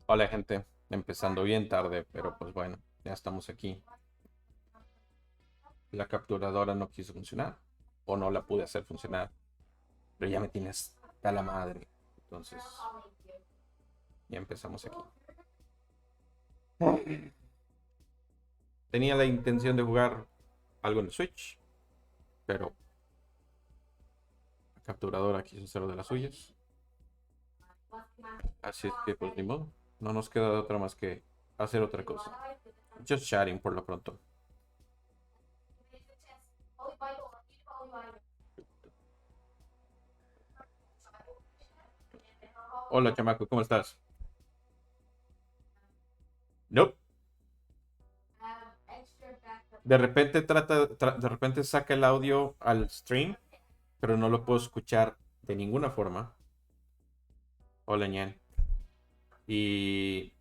Hola gente, empezando bien tarde, pero pues bueno, ya estamos aquí. La capturadora no quiso funcionar, o no la pude hacer funcionar, pero ya me tienes a la madre. Entonces, ya empezamos aquí. Tenía la intención de jugar algo en el Switch, pero la capturadora quiso hacer de las suyas. Así es que pues ni modo, no nos queda de otra más que hacer otra cosa. Just chatting por lo pronto. Hola chamaco, ¿cómo estás? Nope. De repente de repente saca el audio al stream, pero no lo puedo escuchar de ninguna forma. Hola, ñan. Y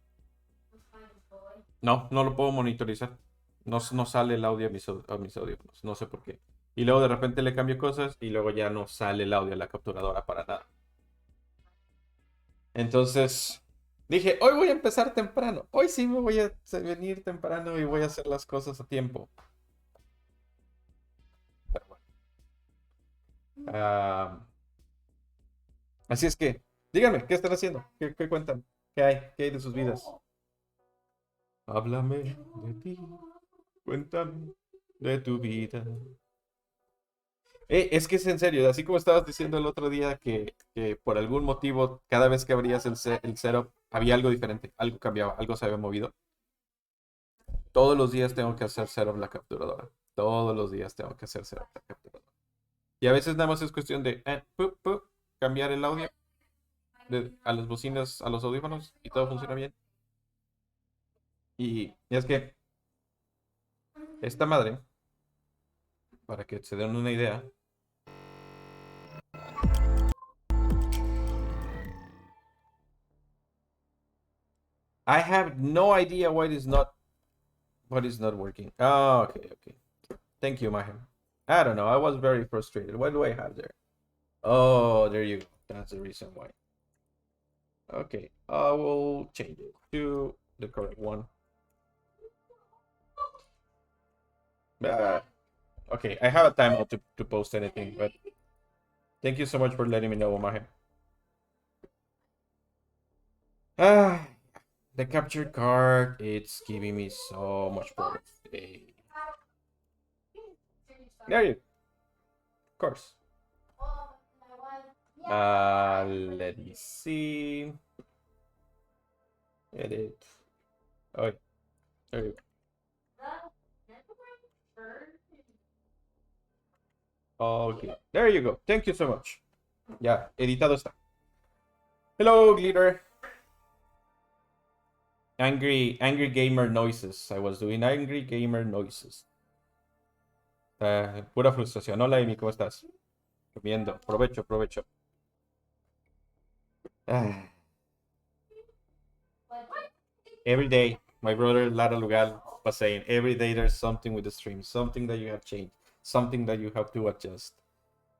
no lo puedo monitorizar. No sale el audio a mis audífonos. No sé por qué. Y luego de repente le cambio cosas y luego ya no sale el audio a la capturadora para nada. Entonces dije, hoy voy a empezar temprano. Hoy sí me voy a venir temprano y voy a hacer las cosas a tiempo. Pero bueno. Ah, así es que, díganme, ¿qué están haciendo? ¿Qué cuentan? ¿Qué hay? ¿Qué hay de sus vidas? Háblame de ti, cuéntame de tu vida. Es que es en serio, así como estabas diciendo el otro día que por algún motivo cada vez que abrías el setup había algo diferente, algo cambiaba, algo se había movido. Todos los días tengo que hacer setup la capturadora. Todos los días tengo que hacer setup la capturadora. Y a veces nada más es cuestión de cambiar el audio a las bocinas, a los audífonos y todo funciona bien. Y es que esta madre, para que se den una idea, I have no idea what is not working. Oh, okay. Thank you, Mahim. I don't know. I was very frustrated. What do I have there? Oh, there you go. That's the reason why. Okay, I will change it to the correct one. Ah, okay, I have a timeout to post anything, but thank you so much for letting me know, Mahim. Ah, the capture card, it's giving me so much problems today. There you, of course. Let me see. Edit. Oh, there you go. Okay, there you go. Thank you so much. Ya, editado está. Hello, Glitter. Angry gamer noises. I was doing angry gamer noises. Pura frustración. Hola, Amy, ¿cómo estás? Comiendo. Provecho. Ah. Every day, my brother Lara Lugal was saying, every day there's something with the stream, something that you have changed, something that you have to adjust.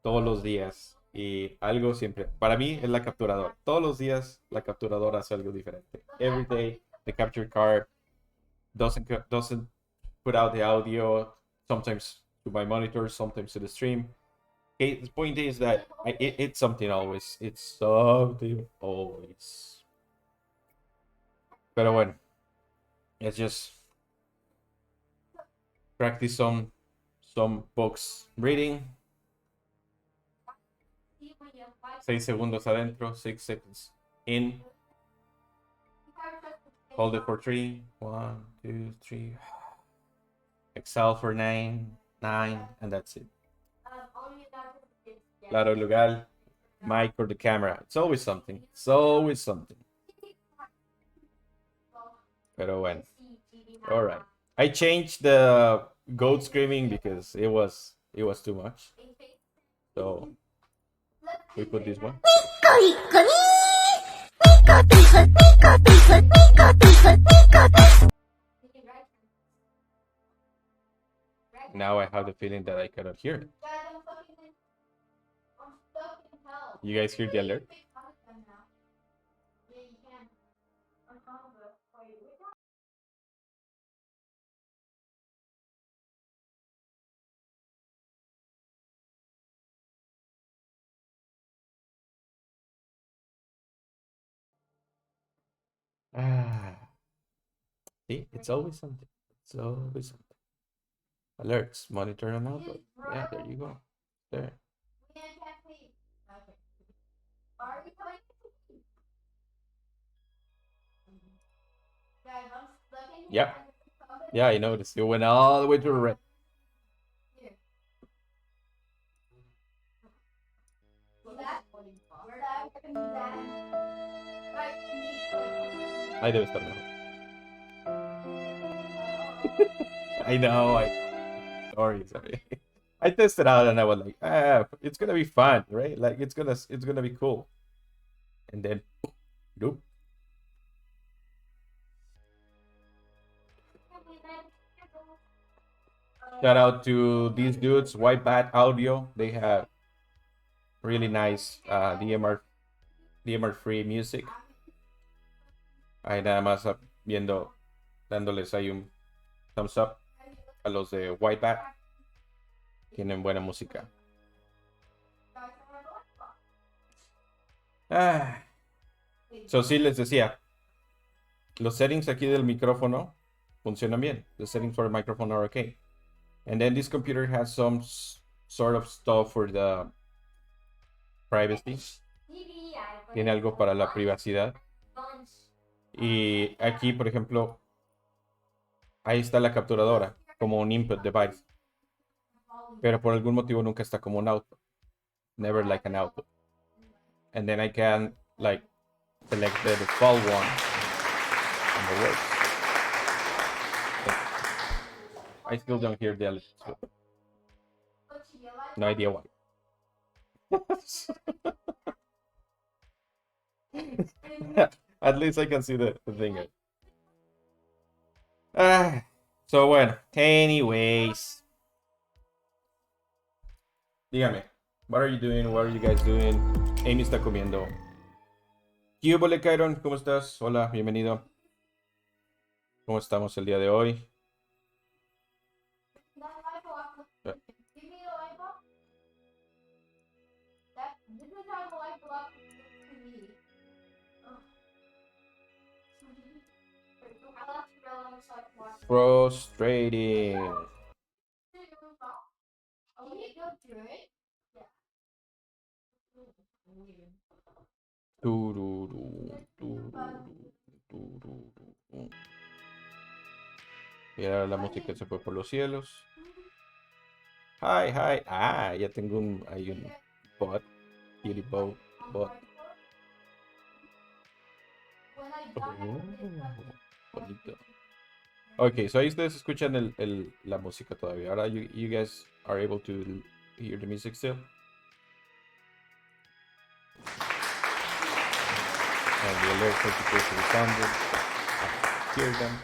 Todos los días. Y algo siempre. Para mí es la capturadora. Todos los días la capturadora hace algo diferente. Every day, the capture card doesn't put out the audio, sometimes to my monitor, sometimes to the stream. Okay, the point is that it's something always. It's something always. Pero bueno, let's just practice some books reading. 6 segundos adentro, 6 seconds in. Hold it for 3. 1, 2, 3. Exhale for 9, and that's it. Claro, lugar, mic or the camera. It's always something. It's always something. Pero bueno. All right. I changed the goat screaming because it was too much. So we put this one. Now I have the feeling that I cannot hear it. You guys hear the alert? Ah, see, it's always something. It's always something. Alerts, monitor and output. Yeah, there you go. There. Yeah. Yeah, I noticed. You went all the way to the red. Ahí debe estar mejor. I know. Sorry. I tested out and I was like, it's gonna be fun, right? Like it's gonna be cool. And then, nope. Shout out to these dudes, White Bat Audio. They have really nice DMR free music. Ahí nada más viendo, dándoles ahí un thumbs up a los de White Bat. Tienen buena música. So sí les decía, los settings aquí del micrófono funcionan bien. The settings for the microphone are okay. And then this computer has some sort of stuff for the privacy. Tiene algo para la privacidad. Y aquí, por ejemplo, ahí está la capturadora como un input device. Pero por algún motivo nunca está como un output. Never like an output. And then I can like select the default one and it works. I still don't hear the electricity. No idea why. At least I can see the thing. So bueno, anyways. Dígame, what are you doing? What are you guys doing? Amy está comiendo. ¿Qué hubo, Kairon? ¿Cómo estás? Hola, bienvenido. ¿Cómo estamos el día de hoy? Frustrating. Mira, la música se fue por los cielos. Hi. Ya tengo hay un bot. Beauty bot. Bonito. Ok, so ahí ustedes escuchan la música todavía. Ahora you guys are able to hear the music still. And the alert notification sounded. I hear them.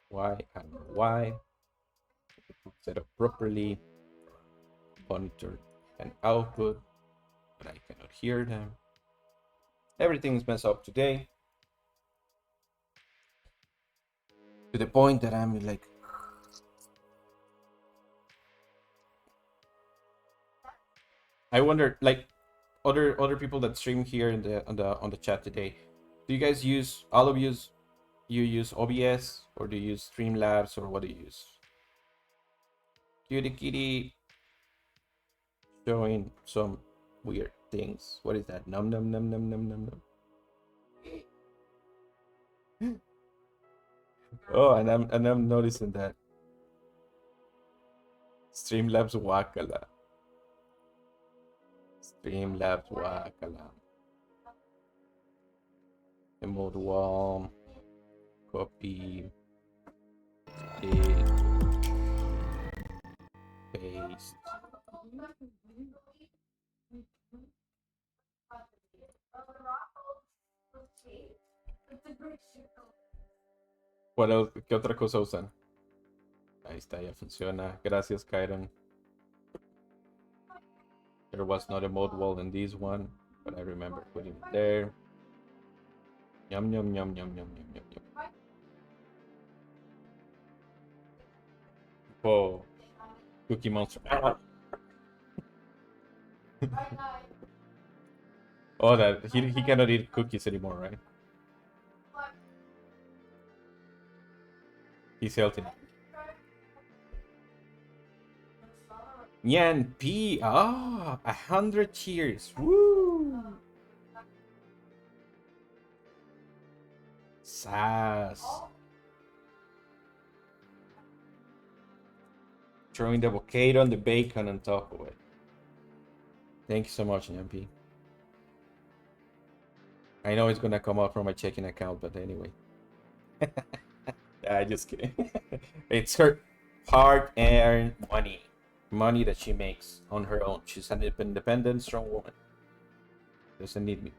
Why? I don't know why. Set up properly. Monitor and output, but I cannot hear them. Everything's messed up today. To the point that I'm like, I wonder, like, other people that stream here in on the chat today, do you guys use, all of you use OBS or do you use Streamlabs or what do you use? Cutie kitty showing some weird things. What is that? Num. Oh, and I'm noticing that Streamlabs wakala. Streamlabs wakala. Emote wall. Copy. Paste. ¿Qué otra cosa usan? Ahí está, ya funciona. Gracias, Kairon. There was not a mode wall in this one, but I remember putting it there. Yum. Oh, Cookie Monster. Oh, that he cannot eat cookies anymore, right? He's healthy now. Yan P. Ah, 100 cheers. Woo! Sass. Throwing the avocado and the bacon on top of it. Thank you so much, Yan P. I know it's gonna come out from my checking account, but anyway. Yeah, just kidding. It's her hard-earned money. Money that she makes on her own. She's an independent, strong woman. Doesn't need me.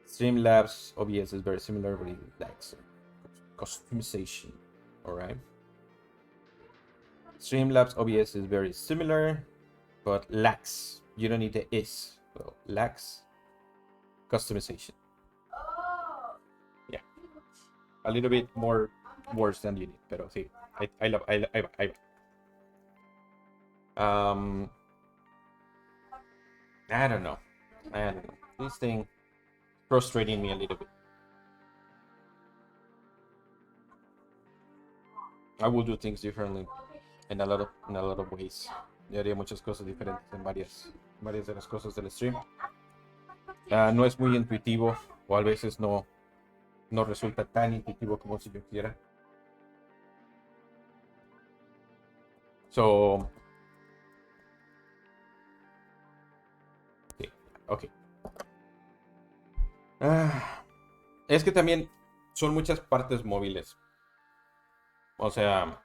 Streamlabs OBS is very similar, but it lacks customization. Alright. Streamlabs OBS is very similar, but lacks. You don't need the is. So lacks customization. Yeah. A little bit more worse than you need, pero sí. I love. I don't know. This thing frustrating me a little bit. I will do things differently in a lot of ways. Yo haría muchas cosas diferentes en varias de las cosas del stream. No es muy intuitivo, o a veces no resulta tan intuitivo como si yo quiera. So, okay. Es que también son muchas partes móviles. O sea,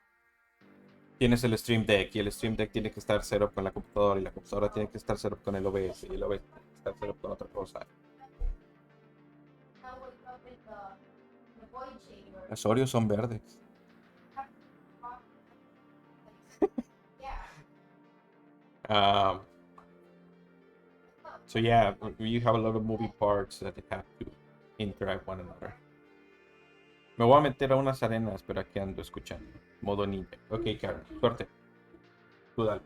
tienes el Stream Deck y el Stream Deck tiene que estar setup con la computadora y la computadora tiene que estar setup con el OBS y el OBS tiene que estar setup con otra cosa. Las Oreos son verdes. So yeah, you have a lot of moving parts that have to interact one another. Me voy a meter a unas arenas, pero aquí ando escuchando. Modo ninja. Ok, Karen, suerte. Tú dale.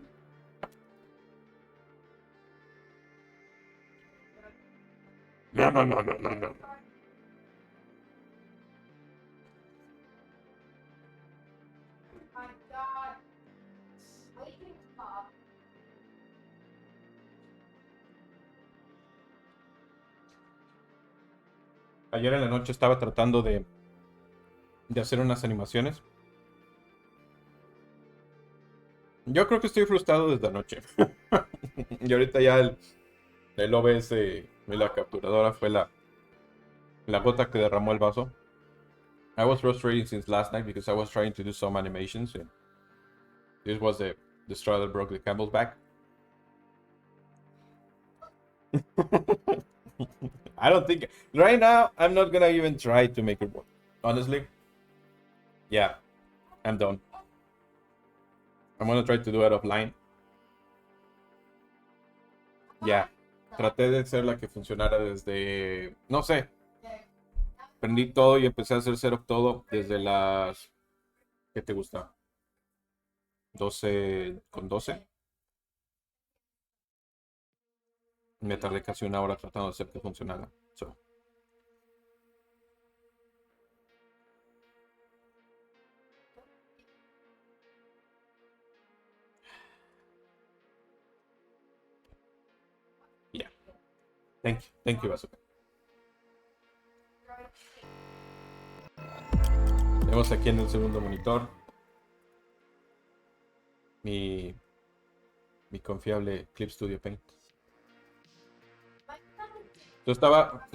No. Ayer en la noche estaba tratando de hacer unas animaciones. Yo creo que estoy frustrado desde anoche. Y ahorita ya el OBS y la capturadora fue la gota que derramó el vaso. I was frustrated since last night because I was trying to do some animations. And this was the straw that broke the camel's back. I don't think right now I'm not gonna even try to make it work. Honestly, yeah, I'm done. I'm gonna try to do it offline. Ya, traté de ser la que funcionara desde, no sé, prendí todo y empecé a hacer setup todo desde las, ¿qué te gusta? 12:12. Me tardé casi una hora tratando de hacer que funcionara. So. Yeah. Thank you, Bazooka. Vemos aquí en el segundo monitor mi confiable Clip Studio Paint. Yo estaba,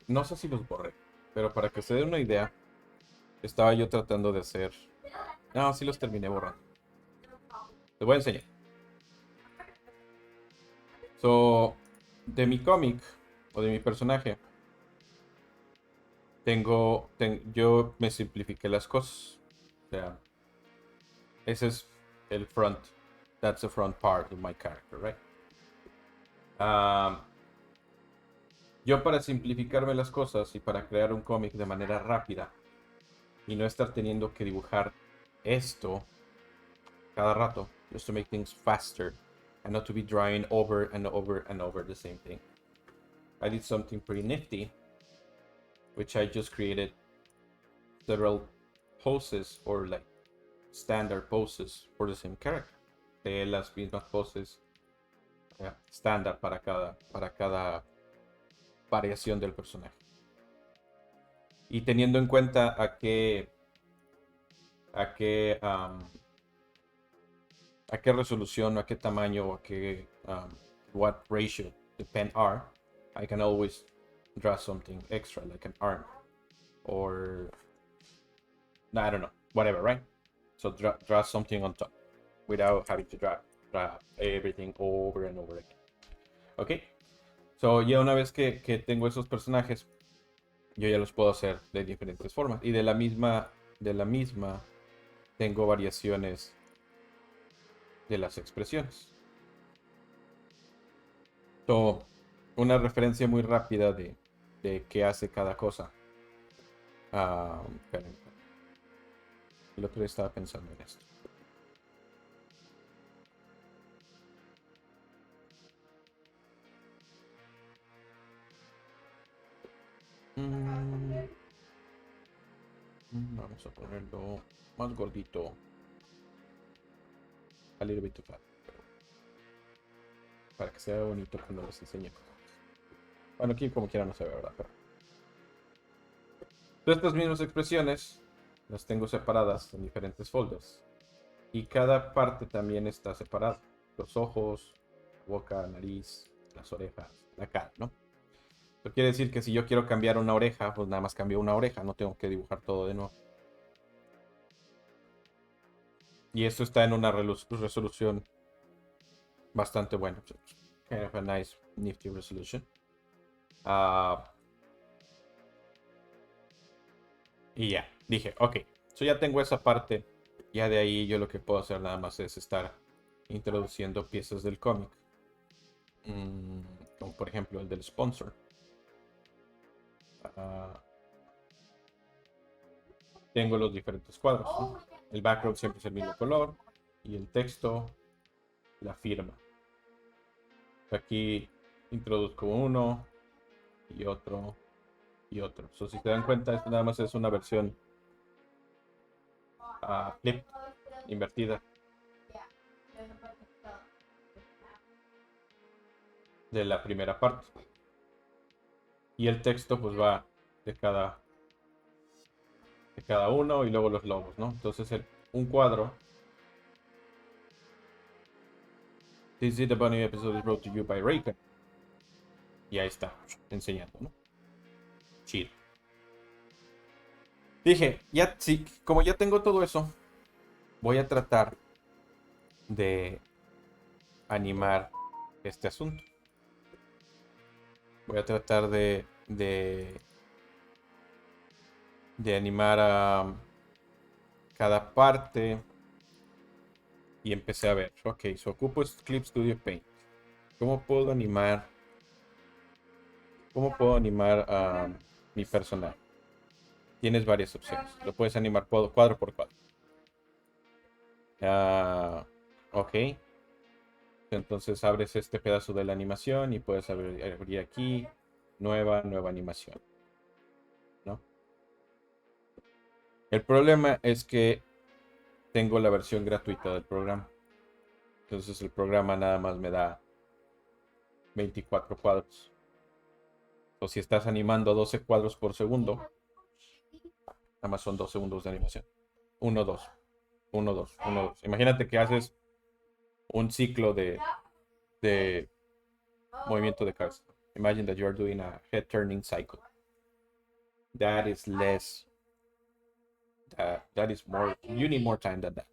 no sé si los borré, pero para que se den una idea, estaba yo tratando de hacer. No, sí los terminé borrando. Les voy a enseñar. So, de mi cómic o de mi personaje, yo me simplifiqué las cosas. O sea, ese es el front. That's the front part of my character, right? Yo para simplificarme las cosas y para crear un cómic de manera rápida y no estar teniendo que dibujar esto cada rato, just to make things faster and not to be drawing over and over and over the same thing. I did something pretty nifty, which I just created several poses or like standard poses for the same character. De las mismas poses estándar para cada variación del personaje. Y teniendo en cuenta a qué resolución, a qué tamaño, a qué what ratio the pen are, I can always draw something extra like an arm or I don't know, whatever, right? So draw something on top without having to draw everything over and over again. Ok, so ya una vez que tengo esos personajes, yo ya los puedo hacer de diferentes formas. Y de la misma tengo variaciones de las expresiones. So, una referencia muy rápida de qué hace cada cosa. El otro día estaba pensando en esto. Vamos a ponerlo más gordito. A little bit too fat. Para que sea bonito cuando les enseñe cosas. Bueno, aquí como quiera no se ve, ¿verdad? Pero estas mismas expresiones las tengo separadas en diferentes folders. Y cada parte también está separada. Los ojos, boca, nariz, las orejas, la cara, ¿no? Eso quiere decir que si yo quiero cambiar una oreja, pues nada más cambio una oreja, no tengo que dibujar todo de nuevo. Y esto está en una resolución bastante buena. Kind of a nice, nifty resolution. Y ya, dije, ok, so ya tengo esa parte. Ya de ahí yo lo que puedo hacer nada más es estar introduciendo piezas del cómic. Como por ejemplo el del sponsor. Tengo los diferentes cuadros, ¿no? El background siempre es el mismo color. Y el texto, la firma. Aquí introduzco uno y otro y otro. So, si se dan cuenta, esto nada más es una versión flip, invertida de la primera parte. Y el texto pues va de cada uno y luego los logos, ¿no? Entonces un cuadro. This is the Bunny episode is brought to you by Raycon. Y ahí está, enseñando, ¿no? Chido. Dije, ya sí, como ya tengo todo eso, voy a tratar de animar este asunto. Voy a tratar de animar a cada parte. Y empecé a ver, ok, so ocupo Clip Studio Paint. ¿Cómo puedo animar a mi personaje? Tienes varias opciones. Lo puedes animar cuadro por cuadro. Ok. Entonces abres este pedazo de la animación y puedes abrir aquí nueva animación, ¿no? El problema es que tengo la versión gratuita del programa. Entonces el programa nada más me da 24 cuadros. O si estás animando 12 cuadros por segundo, nada más son 2 segundos de animación. 1, 2. 1, 2, 1, 2. Imagínate que haces un ciclo de movimiento de cabeza. Imagine that you are doing a head turning cycle. That is less. That is more. You need more time than that.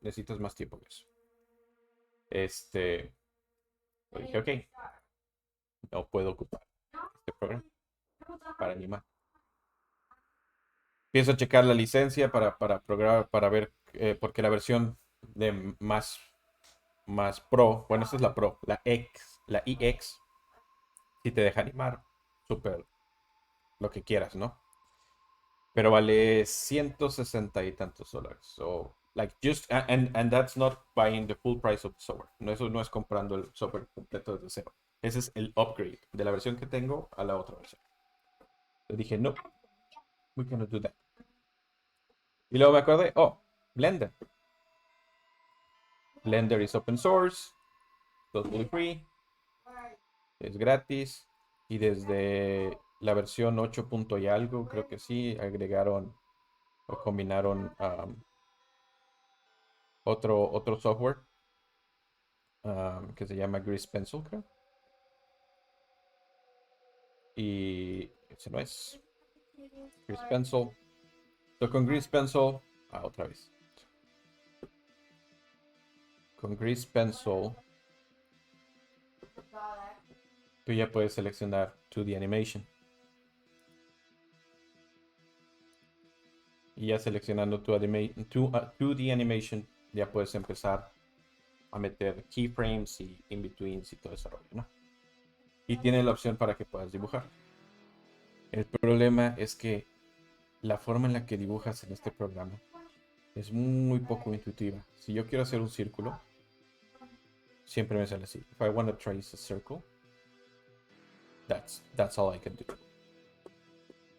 Necesitas más tiempo que eso. Dije, ok. No puedo ocupar este programa para animar. Empiezo a checar la licencia para programar, para ver, porque la versión de más pro, bueno, esta es la pro, la EX, si te deja animar súper lo que quieras, ¿no? Pero vale 160 y tantos dólares. So, like, and that's not buying the full price of the software. No, eso no es comprando el software completo desde cero. Ese es el upgrade de la versión que tengo a la otra versión. Le dije, no, we cannot do that. Y luego me acordé, oh, Blender. Blender is open source, totally free, es gratis. Y desde la versión 8 punto y algo, creo que sí, agregaron o combinaron otro software que se llama Grease Pencil, creo. Y ese no es Grease Pencil. Con Grease Pencil, otra vez. Con Grease Pencil, tú ya puedes seleccionar 2D Animation. Y ya seleccionando 2D Animation, ya puedes empezar a meter keyframes y in-betweens y todo ese rollo, ¿no? Y tiene la opción para que puedas dibujar. El problema es que la forma en la que dibujas en este programa es muy poco intuitiva. Si yo quiero hacer un círculo, siempre me sale así. If I want to trace a circle, that's all I can do.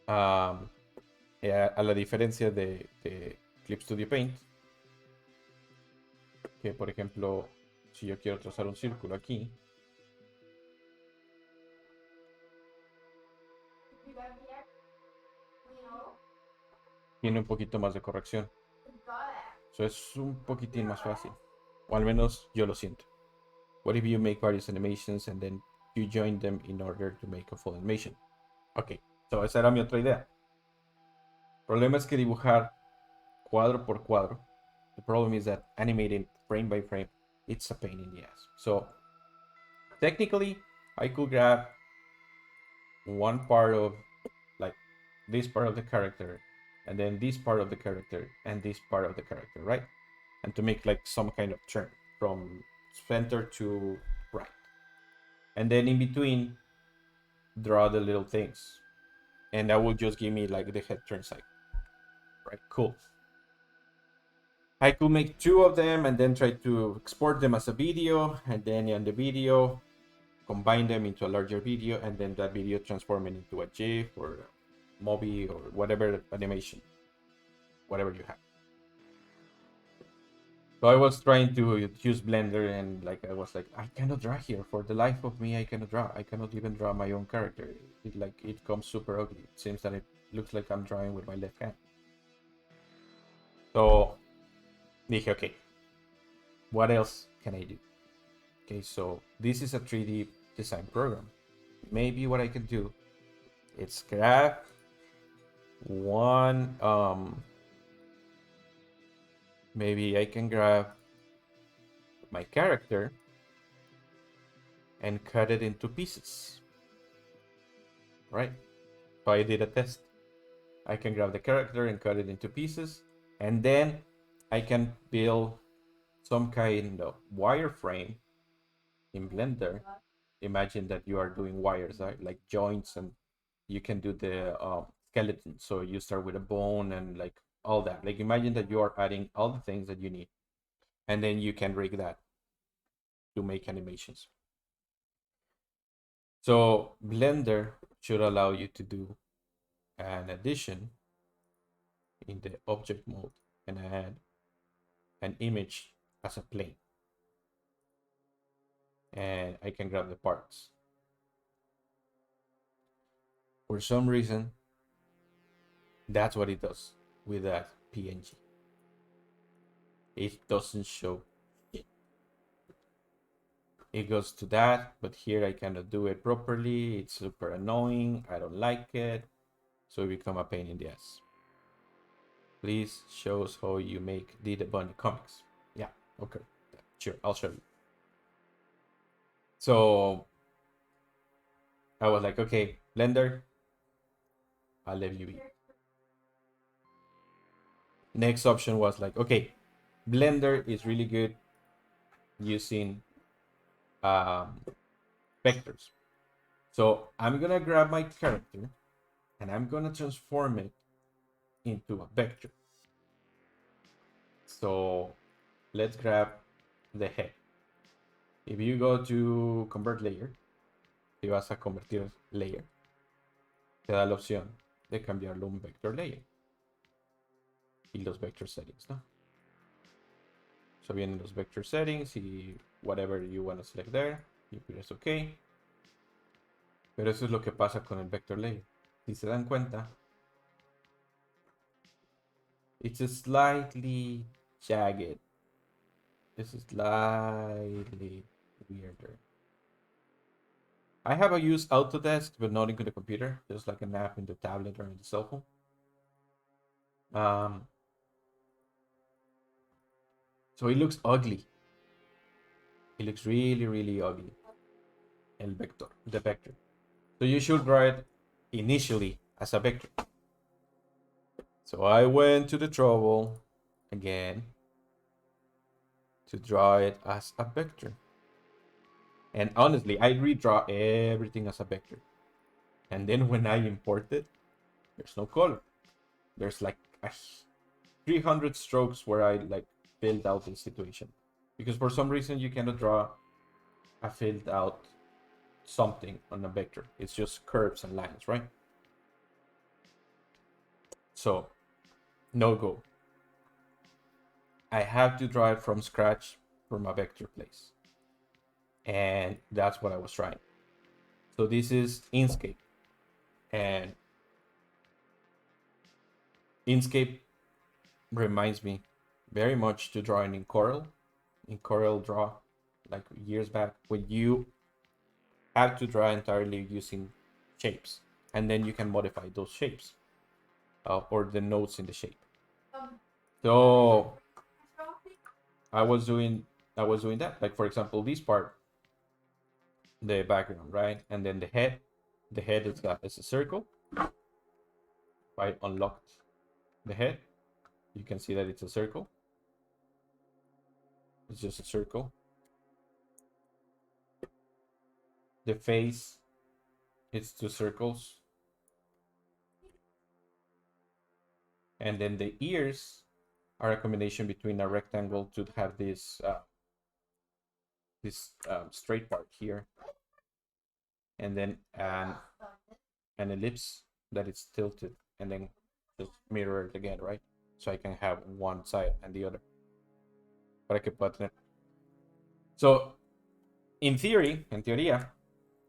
A la diferencia de Clip Studio Paint, que por ejemplo, si yo quiero trazar un círculo aquí, tiene un poquito más de corrección. Eso es un poquitín más fácil. O al menos yo lo siento. What if you make various animations and then you join them in order to make a full animation? Ok, so esa era mi otra idea. El problema es que dibujar cuadro por cuadro. The problem is that animating frame by frame, it's a pain in the ass. So technically, I could grab one part of like this part of the character and then this part of the character and this part of the character, right? And to make like some kind of turn from center to right. And then in between, draw the little things. And that will just give me like the head turn cycle. Right, cool. I could make two of them and then try to export them as a video, and then in the video combine them into a larger video, and then that video transform it into a GIF or a movie or whatever animation, whatever you have. So I was trying to use Blender, and like I was like, I cannot draw here. For the life of me, I cannot draw. I cannot even draw my own character. It comes super ugly. It seems that it looks like I'm drawing with my left hand. So dije, okay, what else can I do? Okay, so this is a 3D design program. Maybe what I can do is grab one, maybe I can grab my character and cut it into pieces, right? So I did a test. I can grab the character and cut it into pieces, and then I can build some kind of wireframe in Blender. Imagine that you are doing wires, right? Like joints, and you can do the skeleton. So you start with a bone and like all that. Like imagine that you are adding all the things that you need, and then you can rig that to make animations. So Blender should allow you to do an addition in the object mode and add an image as a plane. And I can grab the parts. For some reason, that's what it does with that PNG. It doesn't show it. It goes to that, but here I cannot do it properly. It's super annoying. I don't like it. So it become a pain in the ass. Please show us how you make DdaBunny comics. Yeah, okay. Sure, I'll show you. So I was like, okay, Blender, I'll let you be. Next option was like, okay, Blender is really good using vectors. So I'm gonna grab my character and I'm gonna transform it into a vector. So let's grab the head. If you go to convert layer si vas a convertir layer, te da la opción de cambiarlo a un vector layer. Y los vector settings, ¿no? So vienen los vector settings y whatever you want to select there. Y press OK. Pero eso es lo que pasa con el vector layer. Si se dan cuenta, it's slightly jagged. It's slightly weirder. I have used Autodesk, but not in the computer. Just like an app in the tablet or in the cell phone. So it looks ugly. It looks really, really ugly. The vector. So you should draw it initially as a vector. So I went to the trouble again to draw it as a vector. And honestly, I redraw everything as a vector. And then when I import it, there's no color. There's like 300 strokes where I like filled out the situation. Because for some reason you cannot draw a filled out something on a vector. It's just curves and lines, right? So, no go. I have to draw it from scratch from a vector place. And that's what I was trying. So this is Inkscape. And Inkscape reminds me very much to drawing in Corel. In Corel Draw, like years back, when you have to draw entirely using shapes. And then you can modify those shapes. Or the nodes in the shape. So I was doing that. Like for example, this part, the background, right? And then the head is a circle. If I unlocked the head, you can see that it's a circle. It's just a circle. The face, it's 2 circles. And then the ears are a combination between a rectangle to have this straight part here, and then an ellipse that is tilted, and then just mirror it again, right? So I can have one side and the other. Para que pueda tener. So, en teoría,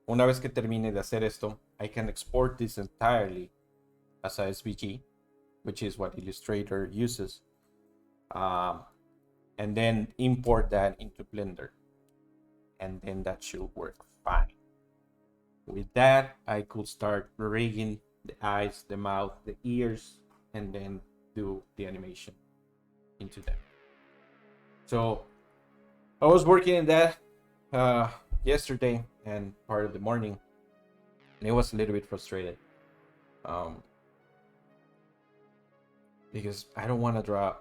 una vez que termine de hacer esto, I can export this entirely as a SVG, which is what Illustrator uses, and then import that into Blender, and then that should work fine. With that, I could start rigging the eyes, the mouth, the ears, and then do the animation into them. So I was working in that yesterday and part of the morning, and it was a little bit frustrated because I don't want to draw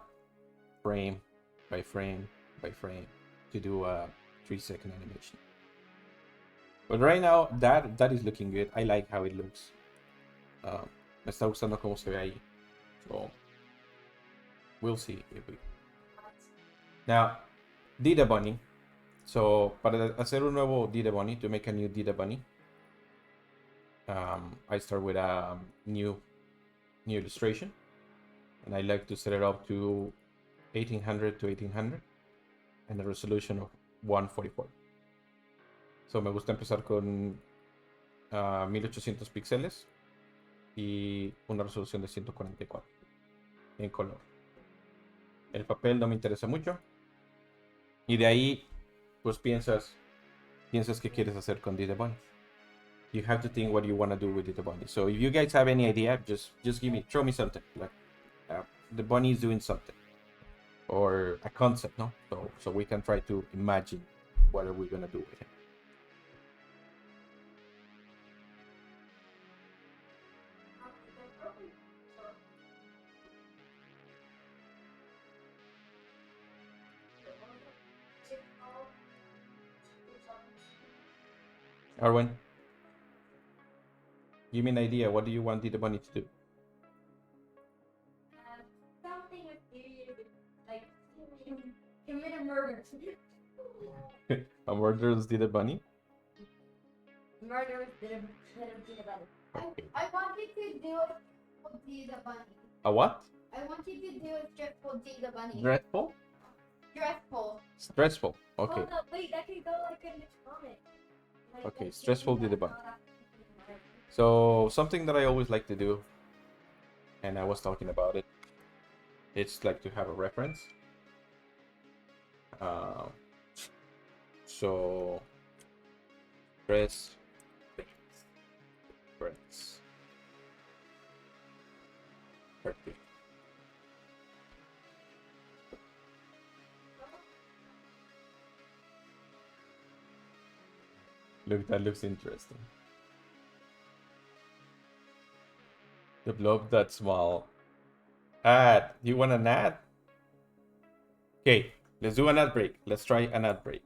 frame by frame by frame to do a 3-second animation. But right now that is looking good. I like how it looks. Me está gustando cómo se ve ahí. So we'll see if we... Now, DdaBunny. So para hacer un nuevo DdaBunny, to make a new DdaBunny, I start with a new illustration, and I like to set it up to 1800 to 1800 and a resolution of 144. So me gusta empezar con 1800 píxeles y una resolución de 144 en color. El papel no me interesa mucho, y de ahí pues piensas qué quieres hacer con DdaBunny. You have to think what you want to do with DdaBunny. So if you guys have any idea, just throw me something. Like the bunny is doing something, or a concept, no? So we can try to imagine what are we gonna do with it. Arwen, give me an idea. What do you want DdaBunny to do? Something like commit a murder. A murderous DdaBunny? Murderous little DdaBunny. Okay. I want you to do a stressful DdaBunny. A what? I want you to do a stressful DdaBunny. Dreadful? Stressful. Stressful. Okay. Oh no, wait, that could go like in the comic. Like, Okay, that's stressful something DdaBunny. that- So something that I always like to do, and I was talking about it, it's like to have a reference. So press press. Perfect. Look, that looks interesting. The blob that small. Ad. You want an ad? Okay, let's do an ad break. Let's try an ad break.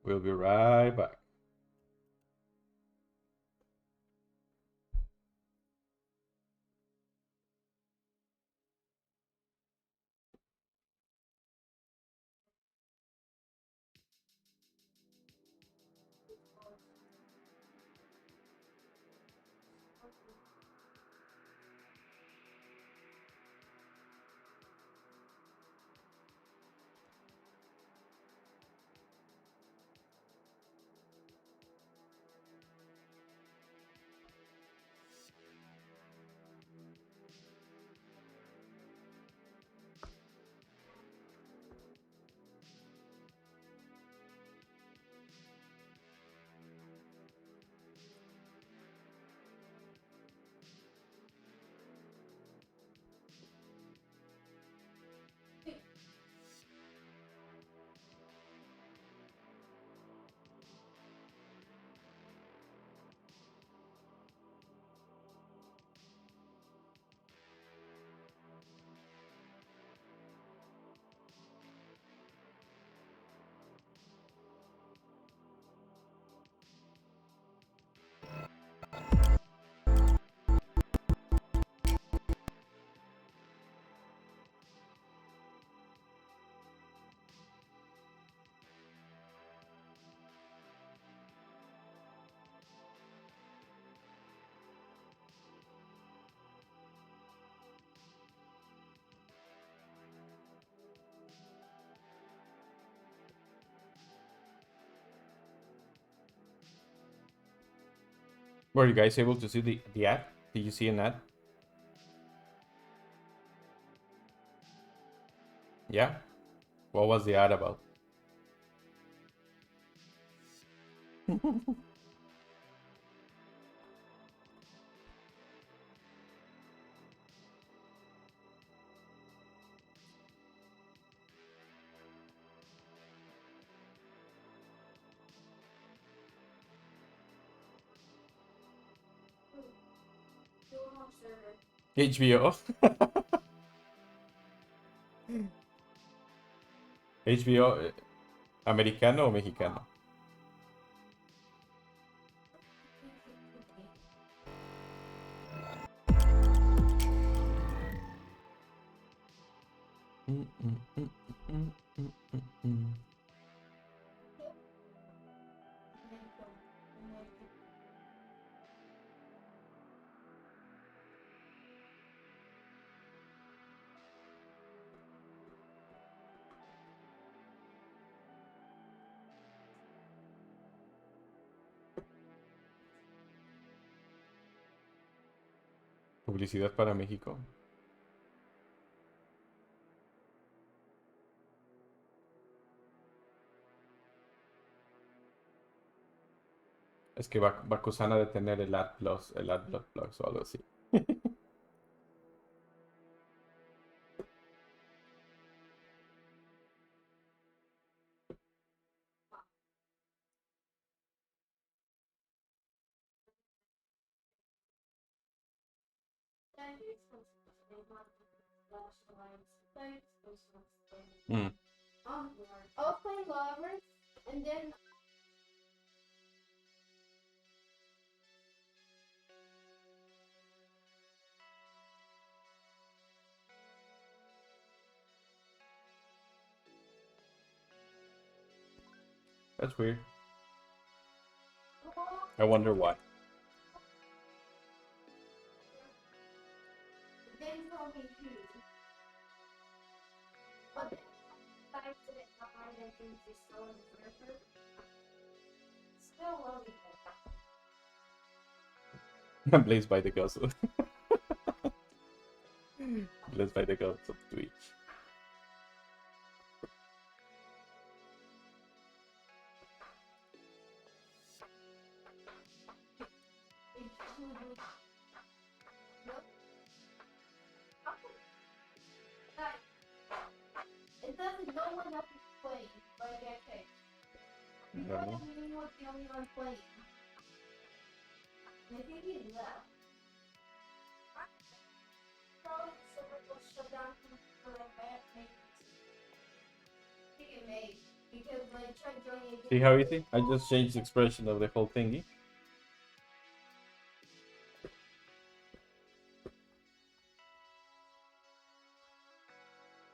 We'll be right back. Were you guys able to see the ad? Did you see an ad? Yeah? What was the ad about? Do a home server. HBO. HBO, ¿americano o mexicano? Mm, mm, mm, mm, mm, mm, mm. Publicidad para México. Es que Bakusana de tener el AdBlock Plus o algo así. Mm. I'll play lovers and then That's weird. I wonder why. Then told me too. But then I didn't find anything to show in the river. Still loving it. Blazed by the gods. Blessed by the gods of Twitch. It doesn't no one else is playing, but okay. I don't know. You was the only one playing. I think he left. Probably so shut down for like that, maybe. I think it may. Because when I tried joining again. See how easy? I just changed the expression of the whole thingy.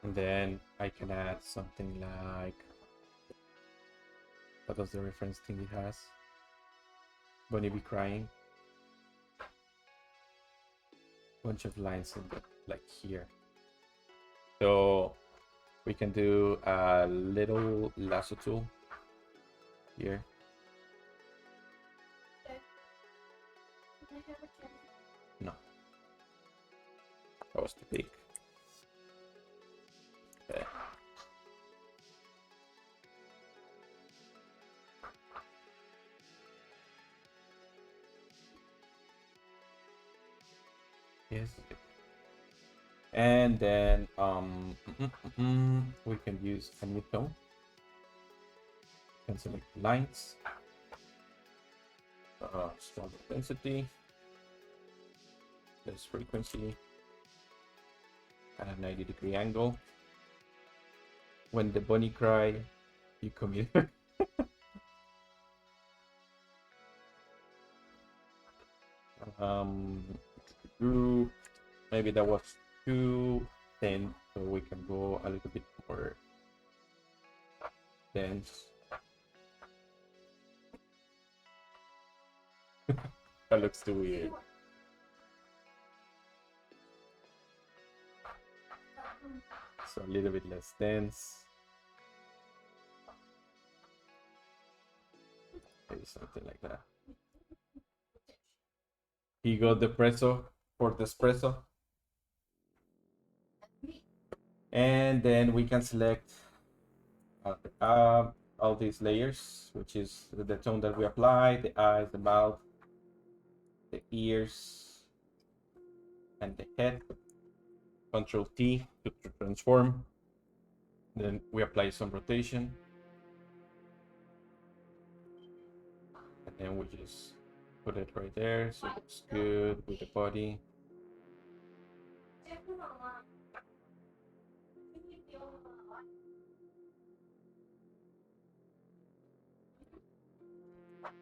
And then I can add something like, what does the reference thingy has? Bunny be crying. Bunch of lines in the, like here. So we can do a little lasso tool here. No, that was too big. Okay. Yes. And then we can use a new tone. And select lines. Strong intensity. Less frequency. And a 90-degree angle. When the bunny cry, you commute. Maybe that was too thin, so we can go a little bit more dense. That looks too weird. So a little bit less dense. Maybe something like that. He got the presso for the espresso. And then we can select all these layers, which is the tone that we apply, the eyes, the mouth, the ears, and the head. Control T to transform. Then we apply some rotation. And then we just put it right there, so it looks good with the body.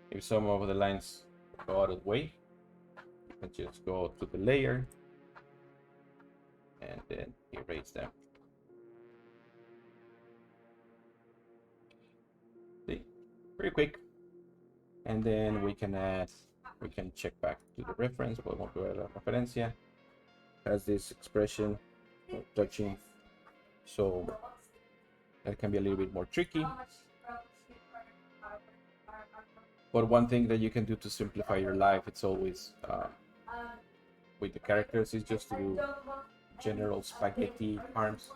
If some of the lines go out of the way, you can just go to the layer and then erase them. See, pretty quick. And then we can check back to the reference. Podemos ver la referencia. Has this expression of touching, so that can be a little bit more tricky. But one thing that you can do to simplify your life, it's always with the characters, is just to do general spaghetti arms.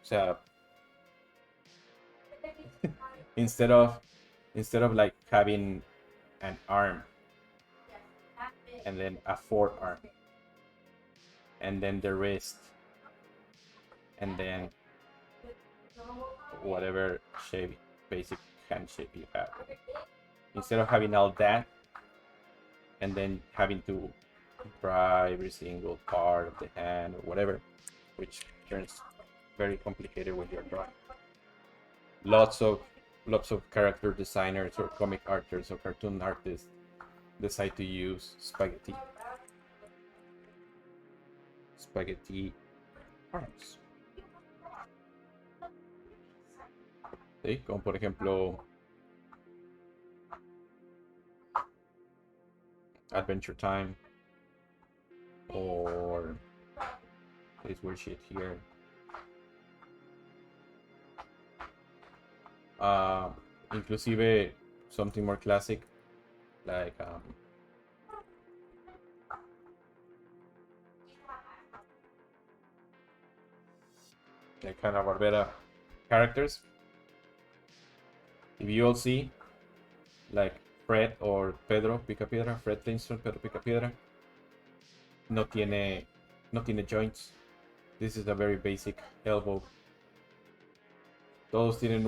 So instead of like having an arm and then a forearm and then the wrist and then whatever shape, basic hand shape you have, instead of having all that and then having to draw every single part of the hand or whatever, which turns very complicated when you're drawing. Lots of character designers or comic artists or cartoon artists decide to use spaghetti arms. ¿Sí? Como por ejemplo Adventure Time, or this weird shit here. Inclusive something more classic, like Hanna-Barbera characters. If you all see, like Fred or Pedro Picapiedra, Fred Flintstone, Pedro Picapiedra, no tiene joints. This is a very basic elbow. Todos tienen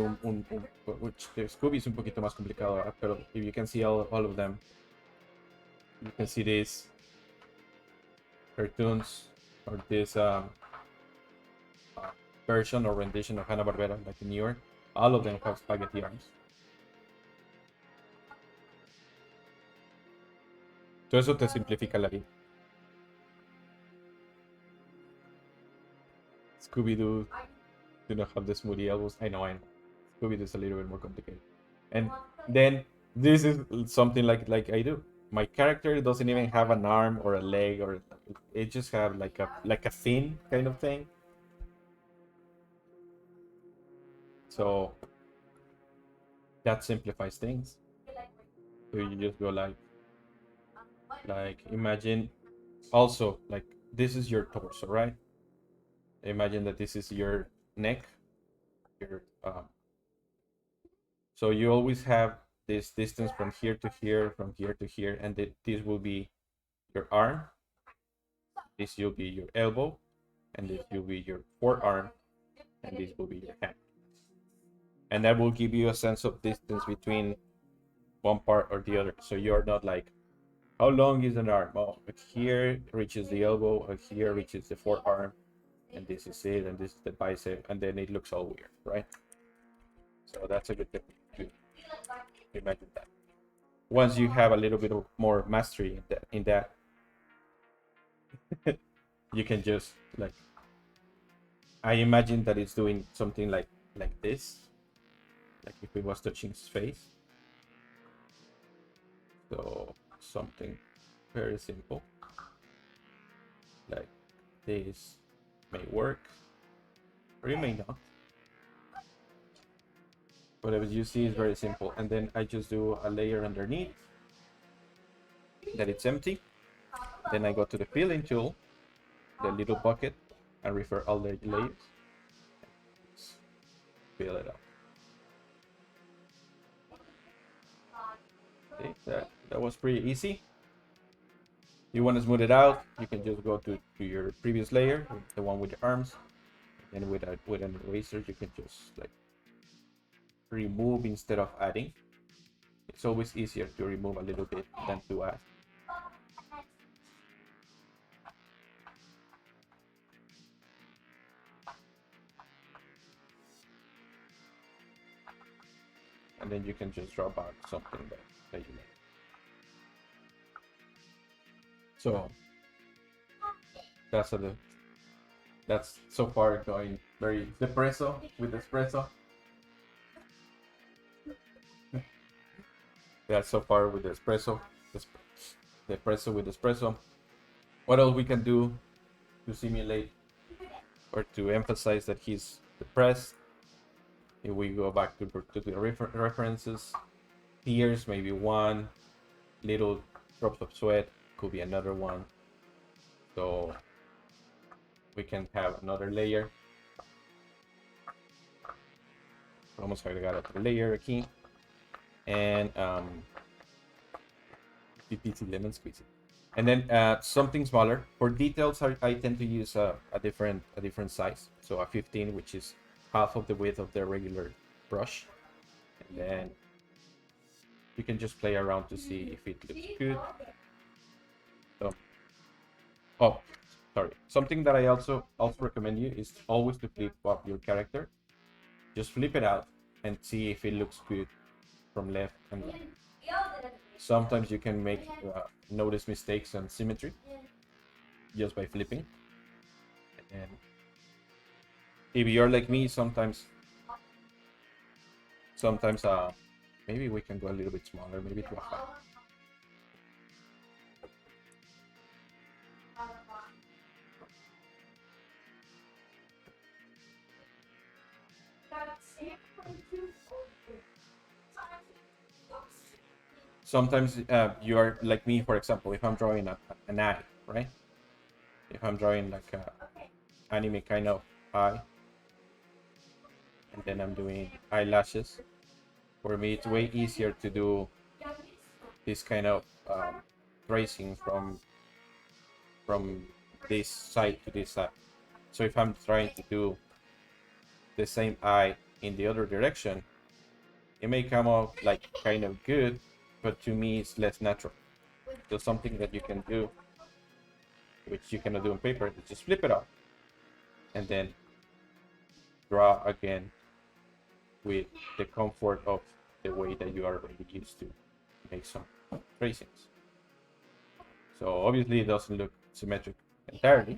which Scooby es un poquito más complicado, ¿verdad? Pero if you can see all of them, you can see these cartoons or this version or rendition of Hanna-Barbera, like in newer. All of them have spaghetti arms. Todo eso te simplifica la vida. Scooby-Doo do not have the smoothie elbows. I know. Scooby-Doo is a little bit more complicated. And then this is something like I do. My character doesn't even have an arm or a leg, or it just have like a fin kind of thing. So that simplifies things. So you just go like imagine also like this is your torso, right? Imagine that this is your neck, your so you always have this distance from here to here, from here to here, and this will be your arm, this will be your elbow, and this will be your forearm, and this will be your hand. And that will give you a sense of distance between one part or the other. So you're not like, how long is an arm? Oh, here reaches the elbow, here reaches the forearm, and this is it, and this is the bicep, and then it looks all weird, right? So that's a good thing to imagine that. Once you have a little bit of more mastery in that, you can just like, I imagine that it's doing something like this, like if it was touching his face. So something very simple like this may work, or it may not. But as you see, it's very simple. And then I just do a layer underneath that it's empty. Then I go to the filling tool, the little bucket, and refer all the layers. Fill it up. Okay, that was pretty easy. You want to smooth it out, you can just go to your previous layer, the one with the arms, and with an eraser you can just like remove instead of adding. It's always easier to remove a little bit than to add. And then you can just draw back something that you like. So that's so far going very depresso with espresso. That's so far with the espresso. Depresso with espresso. What else we can do to simulate or to emphasize that he's depressed? If we go back to the references, tears, maybe one, little drops of sweat could be another one. So we can have another layer. Vamos a agregar otro layer aquí. And PPC lemon squeeze it. And then something smaller for details. I tend to use a different size, so a 15, which is half of the width of the regular brush. And then you can just play around to see if it looks good. So, oh, sorry. Something that I also recommend you is always to flip up your character. Just flip it out and see if it looks good from left and right. Sometimes you can make notice mistakes on symmetry just by flipping. And if you're like me, sometimes maybe we can go a little bit smaller, maybe to a 5. sometimes you are like me, for example, if I'm drawing an eye, right? If I'm drawing like a anime kind of eye, and then I'm doing eyelashes, for me it's way easier to do this kind of tracing from this side to this side. So if I'm trying to do the same eye in the other direction, it may come out like kind of good, but to me it's less natural. So something that you can do, which you cannot do on paper, is just flip it up and then draw again with the comfort of the way that you are already used to make some tracings. So obviously it doesn't look symmetric entirely.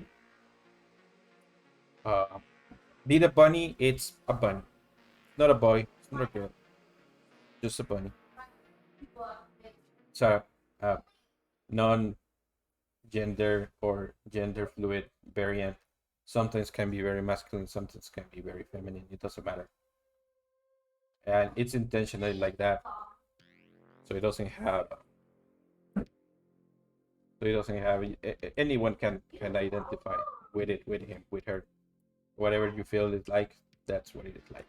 DdaBunny, it's a bunny, not a boy, it's not a girl, just a bunny. It's a non-gender or gender fluid variant. Sometimes can be very masculine, sometimes can be very feminine. It doesn't matter, and it's intentionally like that, so it doesn't have. So it doesn't have anyone can identify with it, with him, with her, whatever you feel it's like. That's what it is like.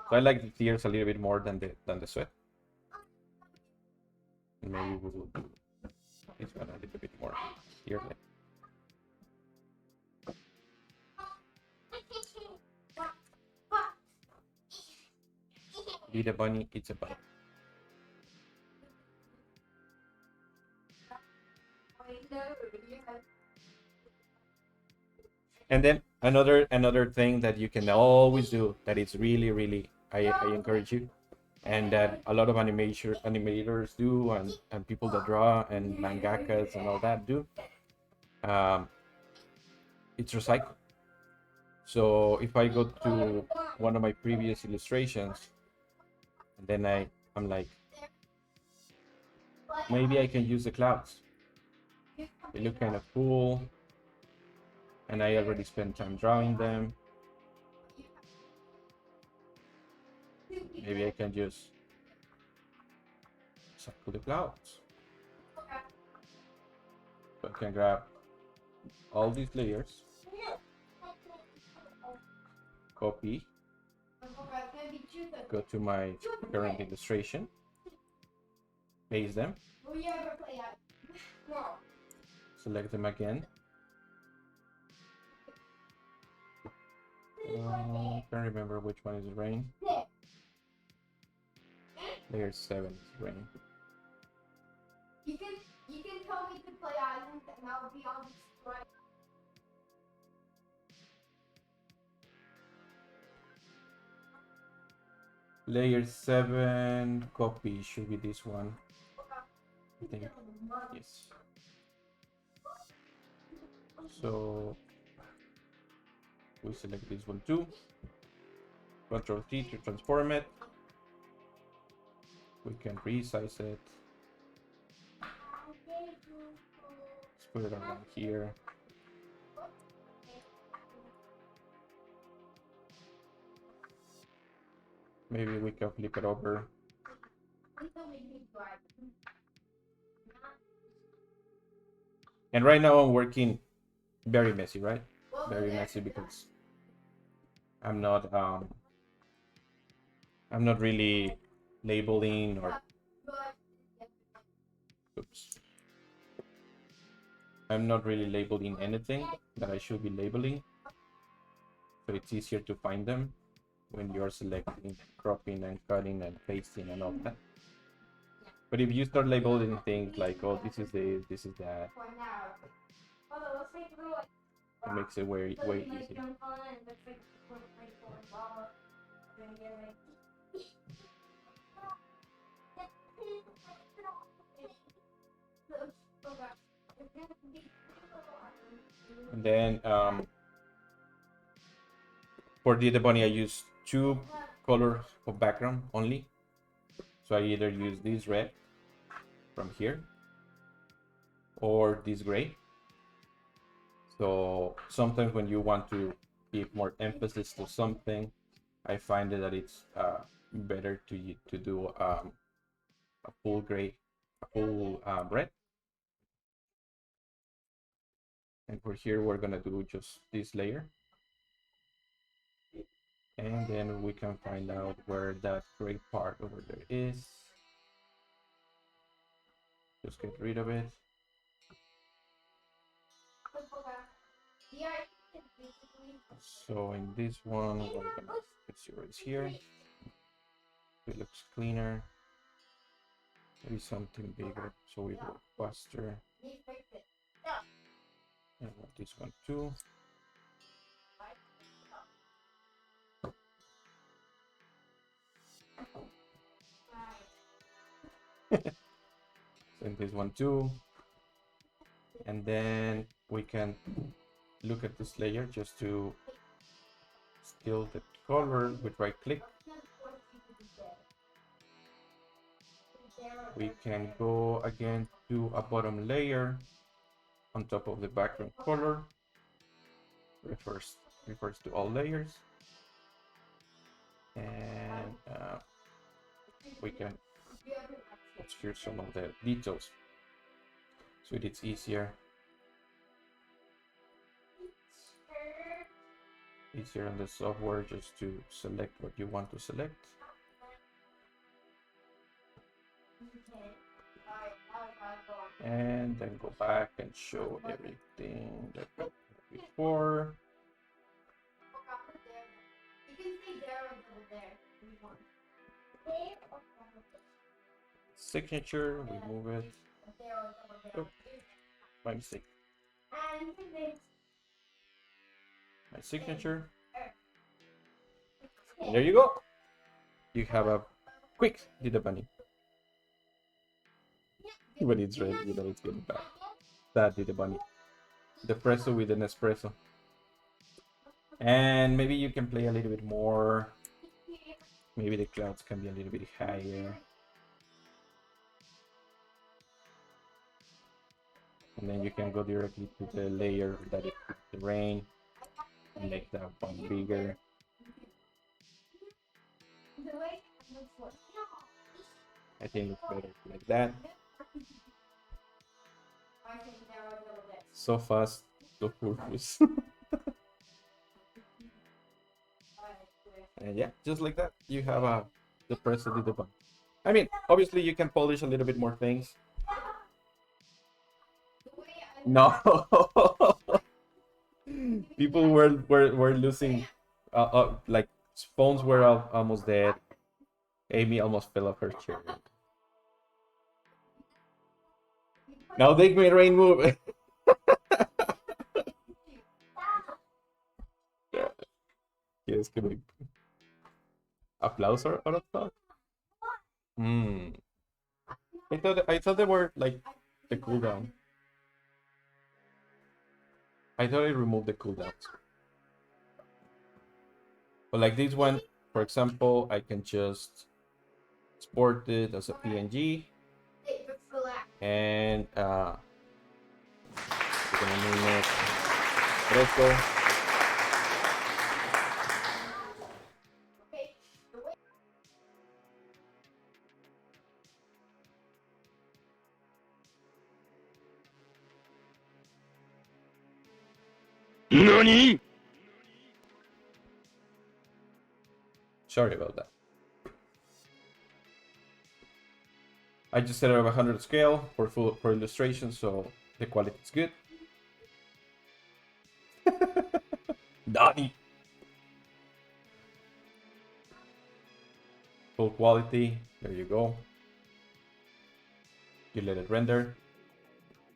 So I like the tears a little bit more than the sweat. And maybe we will do this one a little bit more here. DdaBunny, it's a bunny. And then another thing that you can always do that is really I encourage you, and that a lot of animators do, and people that draw and mangakas and all that do, it's recycle. So if I go to one of my previous illustrations and then I'm like, maybe I can use the clouds, they look kind of cool, and I already spent time drawing them. Maybe I can just circle the clouds. So I can grab all these layers, copy, go to my current illustration, paste them, select them again. Can't remember which one is rain. Layer 7 is rain. You can tell me to play islands and I'll be on the right. Layer 7 copy should be this one. I think. Yes. So we select this one too. Control T to transform it. We can resize it. Let's put it around here. Maybe we can flip it over. And right now I'm working very messy, right? Very messy because I'm not really labeling or oops. I'm not really labeling anything that I should be labeling. So it's easier to find them when you're selecting, cropping and cutting and pasting and all that. But if you start labeling things like, oh, this is this, this is that, it makes it way easier. And then for DdaBunny, I use 2 colors of background only. So I either use this red from here or this gray. So sometimes when you want to give more emphasis to something, I find that it's better to do a full gray, a full red. And for here, we're gonna do just this layer. And then we can find out where that gray part over there is. Just get rid of it. So in this one, we're gonna put zeros here. It looks cleaner. Maybe something bigger so we work faster. And this one too. And this one too. And then we can look at this layer just to still the color with right click. We can go again to a bottom layer on top of the background color. Refers to all layers. And we can obscure some of the details so it's easier on the software just to select what you want to select. And then go back and show everything that we did before. Signature, we move it. Oh, my mistake. My signature. And there you go. You have a quick DdaBunny. When it's red, you know it's getting bad. That DdaBunny. The presso with an espresso. And maybe you can play a little bit more. Maybe the clouds can be a little bit higher. And then you can go directly to the layer that is the rain and make that one bigger. I think it's better like that. So fast, so furious. And yeah, just like that, you have the presso DdaBunny. I mean, obviously you can polish a little bit more things. No. People were losing, like phones were almost dead. Amy almost fell off her chair. Now they made rain move. Yes, que me... Applause or applause? I thought they were like the cooldown. I thought I removed the cooldowns. But like this one, for example, I can just export it as a PNG. And we're gonna name it Presto. NANI? Sorry about that. I just set it at 100 scale for illustration, so the quality is good. NANI? Full quality. There you go. You let it render.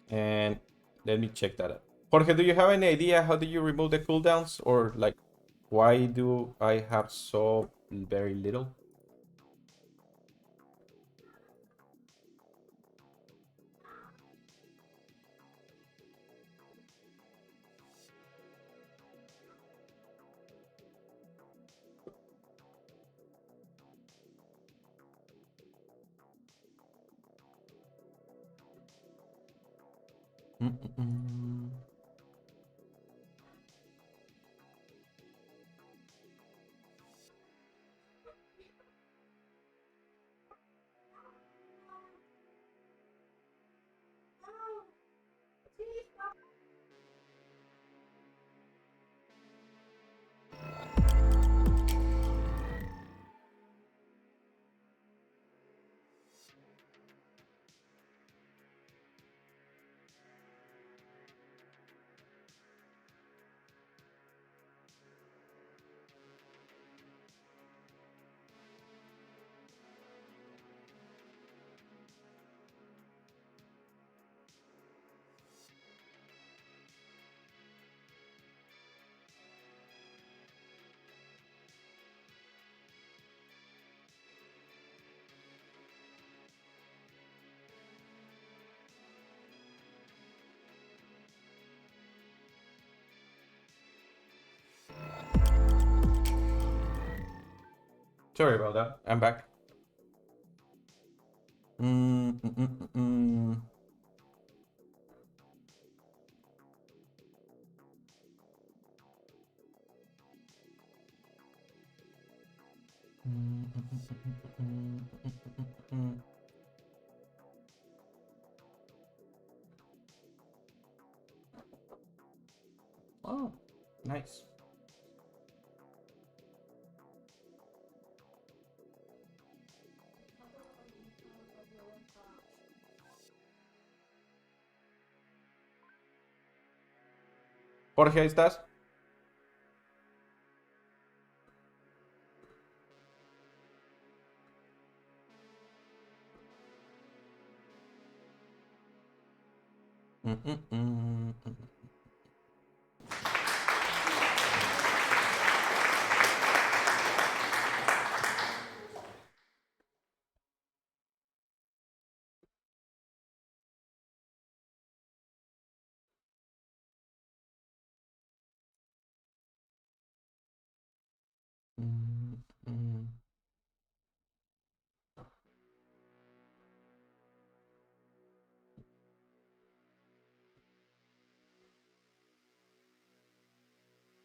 And let me check that out. Jorge, do you have any idea how do you remove the cooldowns? Or like, why do I have so very little? Sorry about that. I'm back. Mm, mm, mm, mm, mm. Mm, mm, mm, mm, mm, mm, mm, mm. Oh, nice. Jorge, ¿estás? Mm, mm, mm, mm. Mm, mm.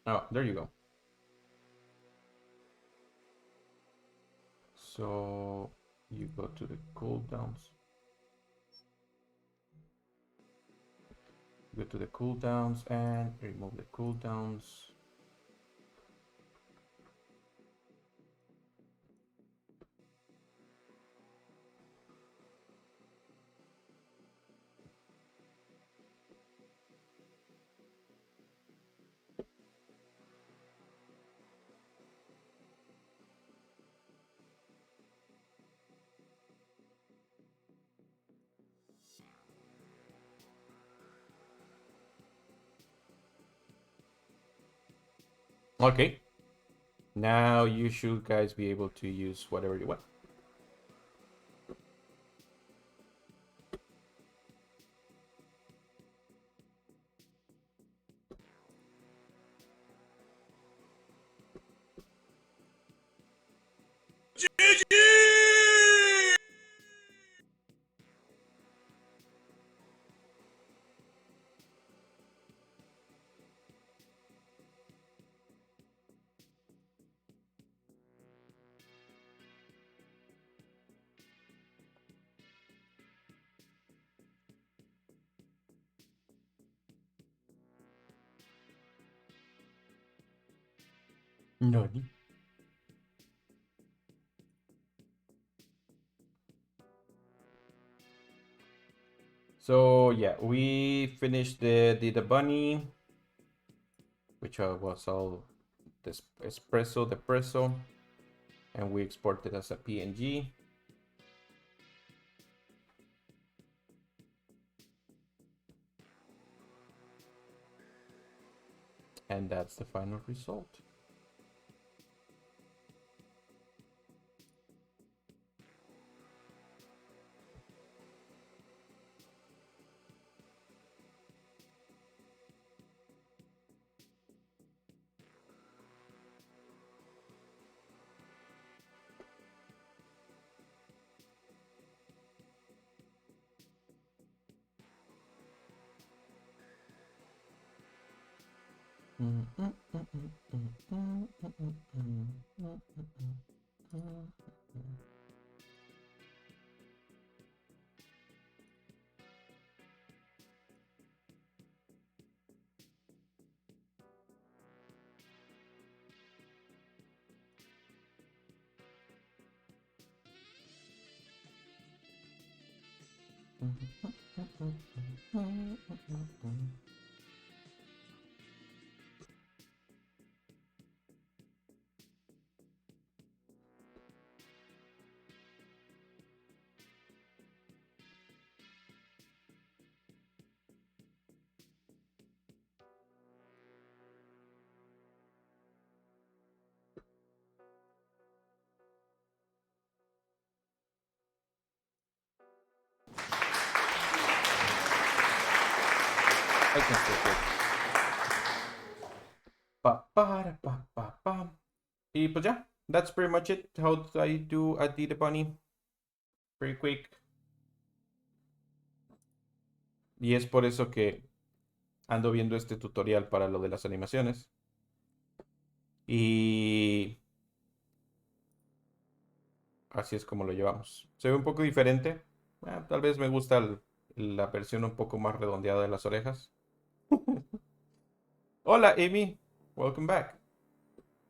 Oh, there you go. So you go to the cooldowns. Go to the cooldowns and remove the cooldowns. Okay. Now you should guys be able to use whatever you want. Nani? So yeah, we finished the bunny, which was all this espresso, the presso, and we exported as a PNG. And that's the final result. I can still pa, para, pa, pa, pa. Y pues ya, that's pretty much it. How I do a DdaBunny. Pretty quick. Y es por eso que ando viendo este tutorial para lo de las animaciones. Y así es como lo llevamos. Se ve un poco diferente. Tal vez me gusta la versión un poco más redondeada de las orejas. Hola, Amy. Welcome back.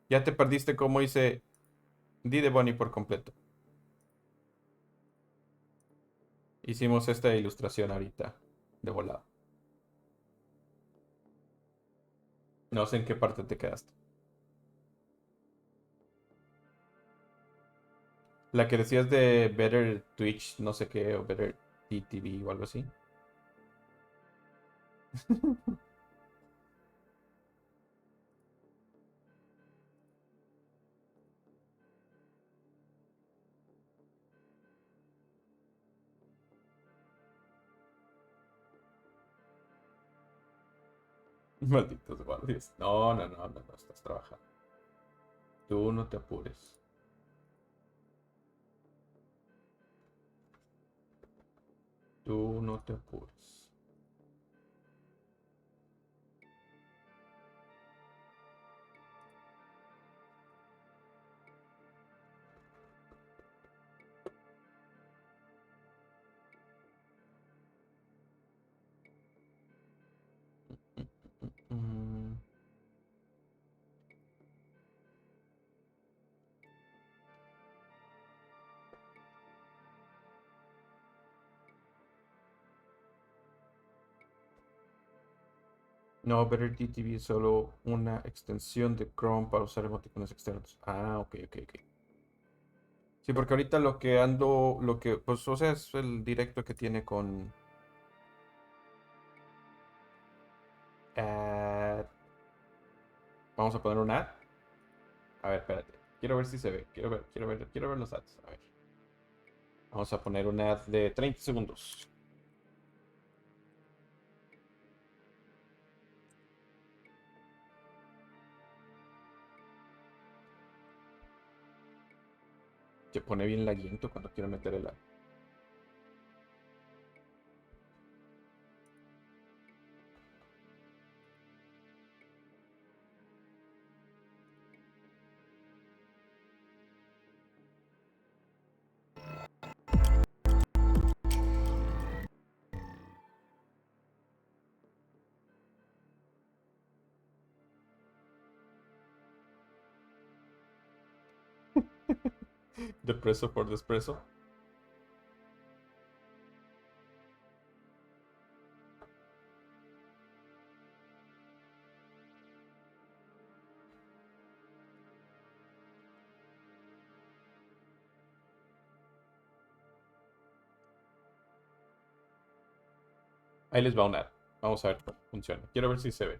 Ya te perdiste cómo hice DdaBunny por completo. Hicimos esta ilustración ahorita, de volado. No sé en qué parte te quedaste. La que decías de Better Twitch, no sé qué, o Better TTV o algo así. Malditos guardias. No, no, no, no, no, estás trabajando. Tú no te apures. Tú no te apures. Mm, No, Better TTV es solo una extensión de Chrome para usar emoticones externos. Ah, ok, ok, ok. Sí, porque ahorita lo que ando, pues, o sea, es el directo que tiene con... ad. Vamos a poner un ad. A ver, espérate. Quiero ver si se ve. Quiero ver los ads. A ver. Vamos a poner un ad de 30 segundos. Se pone bien laguiento cuando quiero meter el ad. Depreso por despreso. Ahí les va un ad. Vamos a ver cómo funciona. Quiero ver si se ve.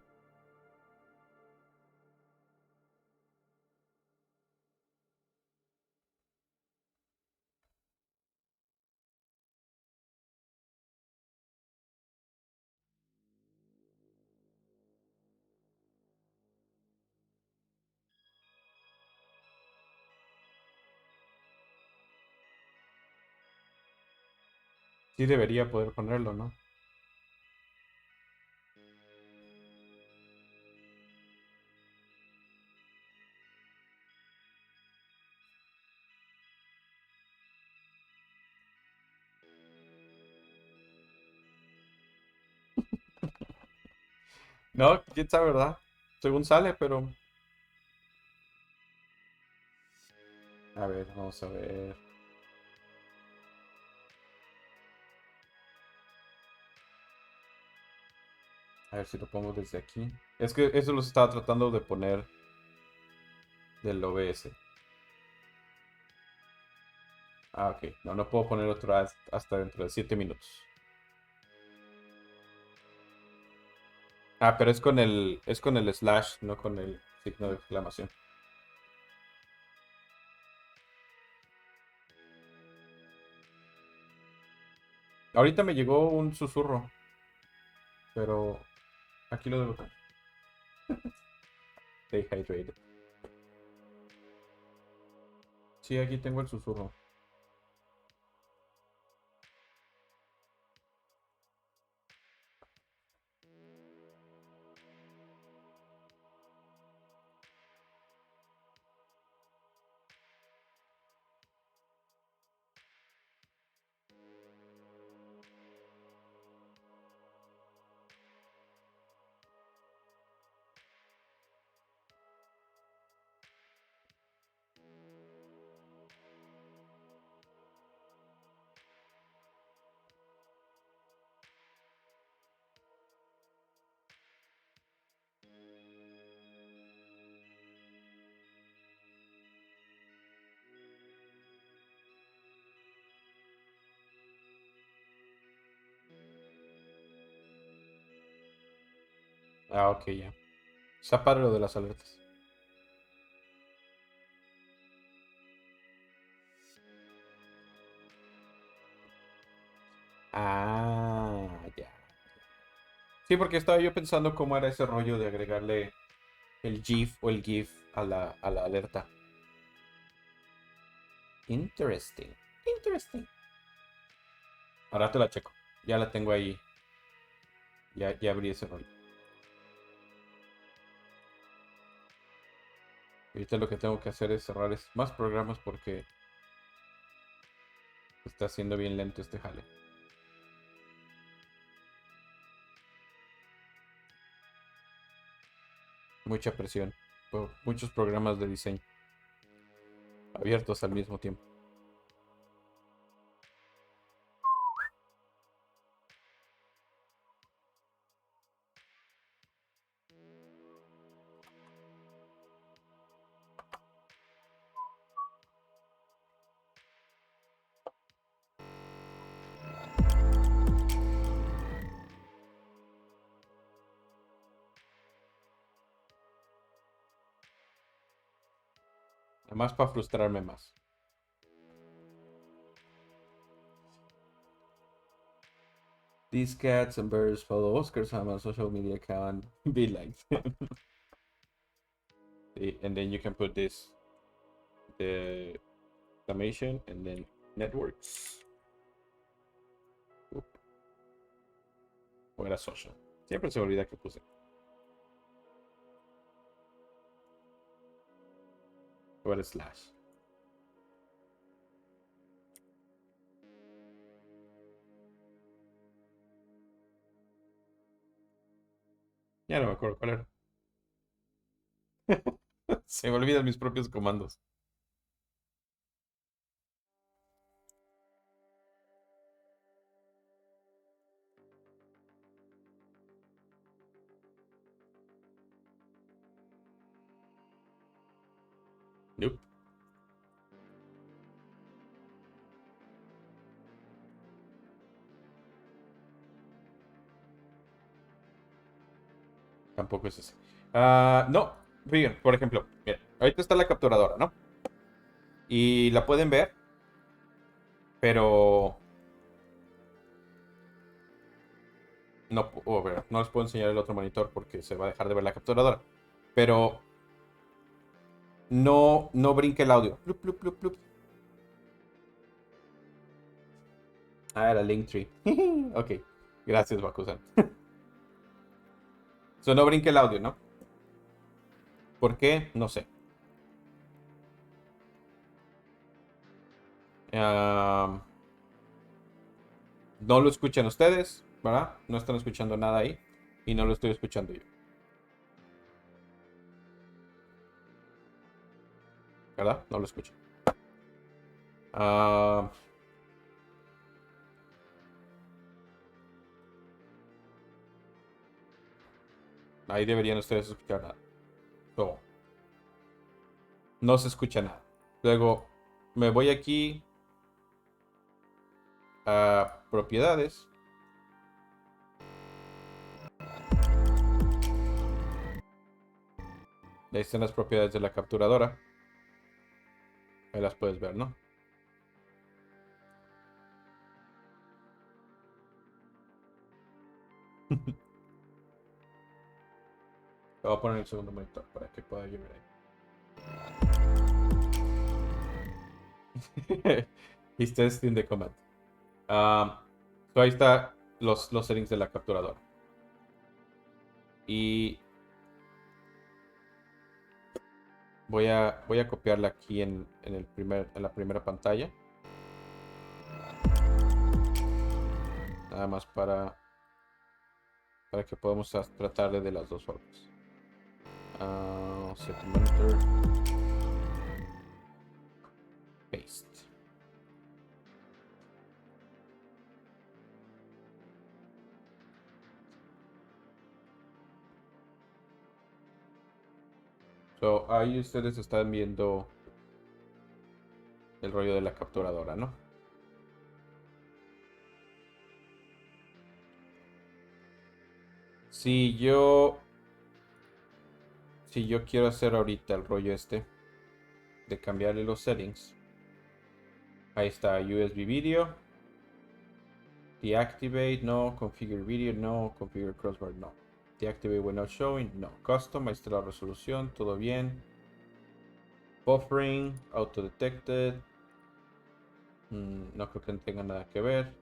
Sí debería poder ponerlo, ¿no? No, quién sabe, ¿verdad? Según sale, pero... A ver, vamos a ver. A ver si lo pongo desde aquí. Es que eso los estaba tratando de poner del OBS. Ah, ok. No, no puedo poner otro ad hasta dentro de 7 minutos. Ah, pero es con el slash, no con el signo de exclamación. Ahorita me llegó un susurro, pero aquí lo debo tener. Stay hydrated. Sí, aquí tengo el susurro. Ah, ok, ya. Está padre lo de las alertas. Ah, ya. Sí, porque estaba yo pensando cómo era ese rollo de agregarle el GIF o el GIF a la alerta. Interesting. Interesting. Ahora te la checo. Ya la tengo ahí. Ya abrí ese rollo. Ahorita lo que tengo que hacer es cerrar más programas porque está haciendo bien lento este jale. Mucha presión por muchos programas de diseño abiertos al mismo tiempo. Además para frustrarme más. These cats and birds follow Oscar-sama social media account. Be like. And then you can put this the exclamation and then networks. Oop. O era social. Siempre se me olvida que puse. O era slash. Ya no me acuerdo cuál era. Se me olvidan mis propios comandos. Nope. Tampoco es ese. No, bien, por ejemplo, mira, ahorita está la capturadora, ¿no? Y la pueden ver, pero no, no les puedo enseñar el otro monitor porque se va a dejar de ver la capturadora. Pero no brinque el audio. Plup, plup, plup, plup. Ah, era Linktree. Ok, gracias, Bakusan. So, no brinque el audio, ¿no? ¿Por qué? No sé. Ah, no lo escuchan ustedes, ¿verdad? No están escuchando nada ahí. Y no lo estoy escuchando yo. ¿Verdad? No lo escucho. Ah, ahí deberían ustedes escuchar nada. So, no se escucha nada. Luego me voy aquí a propiedades. Ahí están las propiedades de la capturadora. Ahí las puedes ver, ¿no? Te voy a poner el segundo monitor para que pueda yo ver ahí. He's testing the command. So ahí está los settings de la capturadora. Y voy a copiarla aquí en la primera pantalla. Nada más para que podamos tratarle de las dos formas. Set monitor. Paste. So, ahí ustedes están viendo el rollo de la capturadora, ¿no? Si yo quiero hacer ahorita el rollo de cambiarle los settings, ahí está USB video, deactivate, no, configure video, no, configure crossbar, no, deactivate when not showing, no, custom, ahí está la resolución, todo bien, buffering, auto detected, no creo que no tenga nada que ver,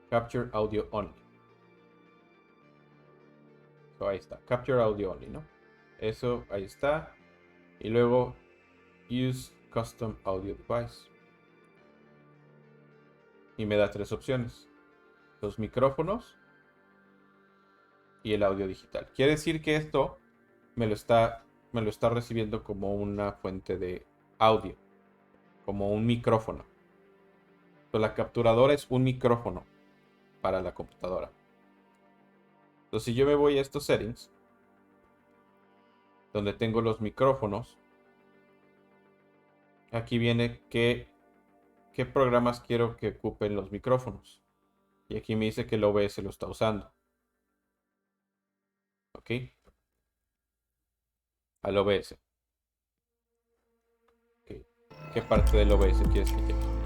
capture audio only. So, ahí está, capture audio only, ¿no? Eso, ahí está. Y luego, use custom audio device. Y me da tres opciones. Los micrófonos y el audio digital. Quiere decir que esto me lo está recibiendo como una fuente de audio. Como un micrófono. Entonces, la capturadora es un micrófono para la computadora. Entonces, si yo me voy a estos settings, donde tengo los micrófonos, aquí viene qué programas quiero que ocupen los micrófonos. Y aquí me dice que el OBS lo está usando. ¿Ok? Al OBS. Okay. ¿Qué parte del OBS quieres que cheque?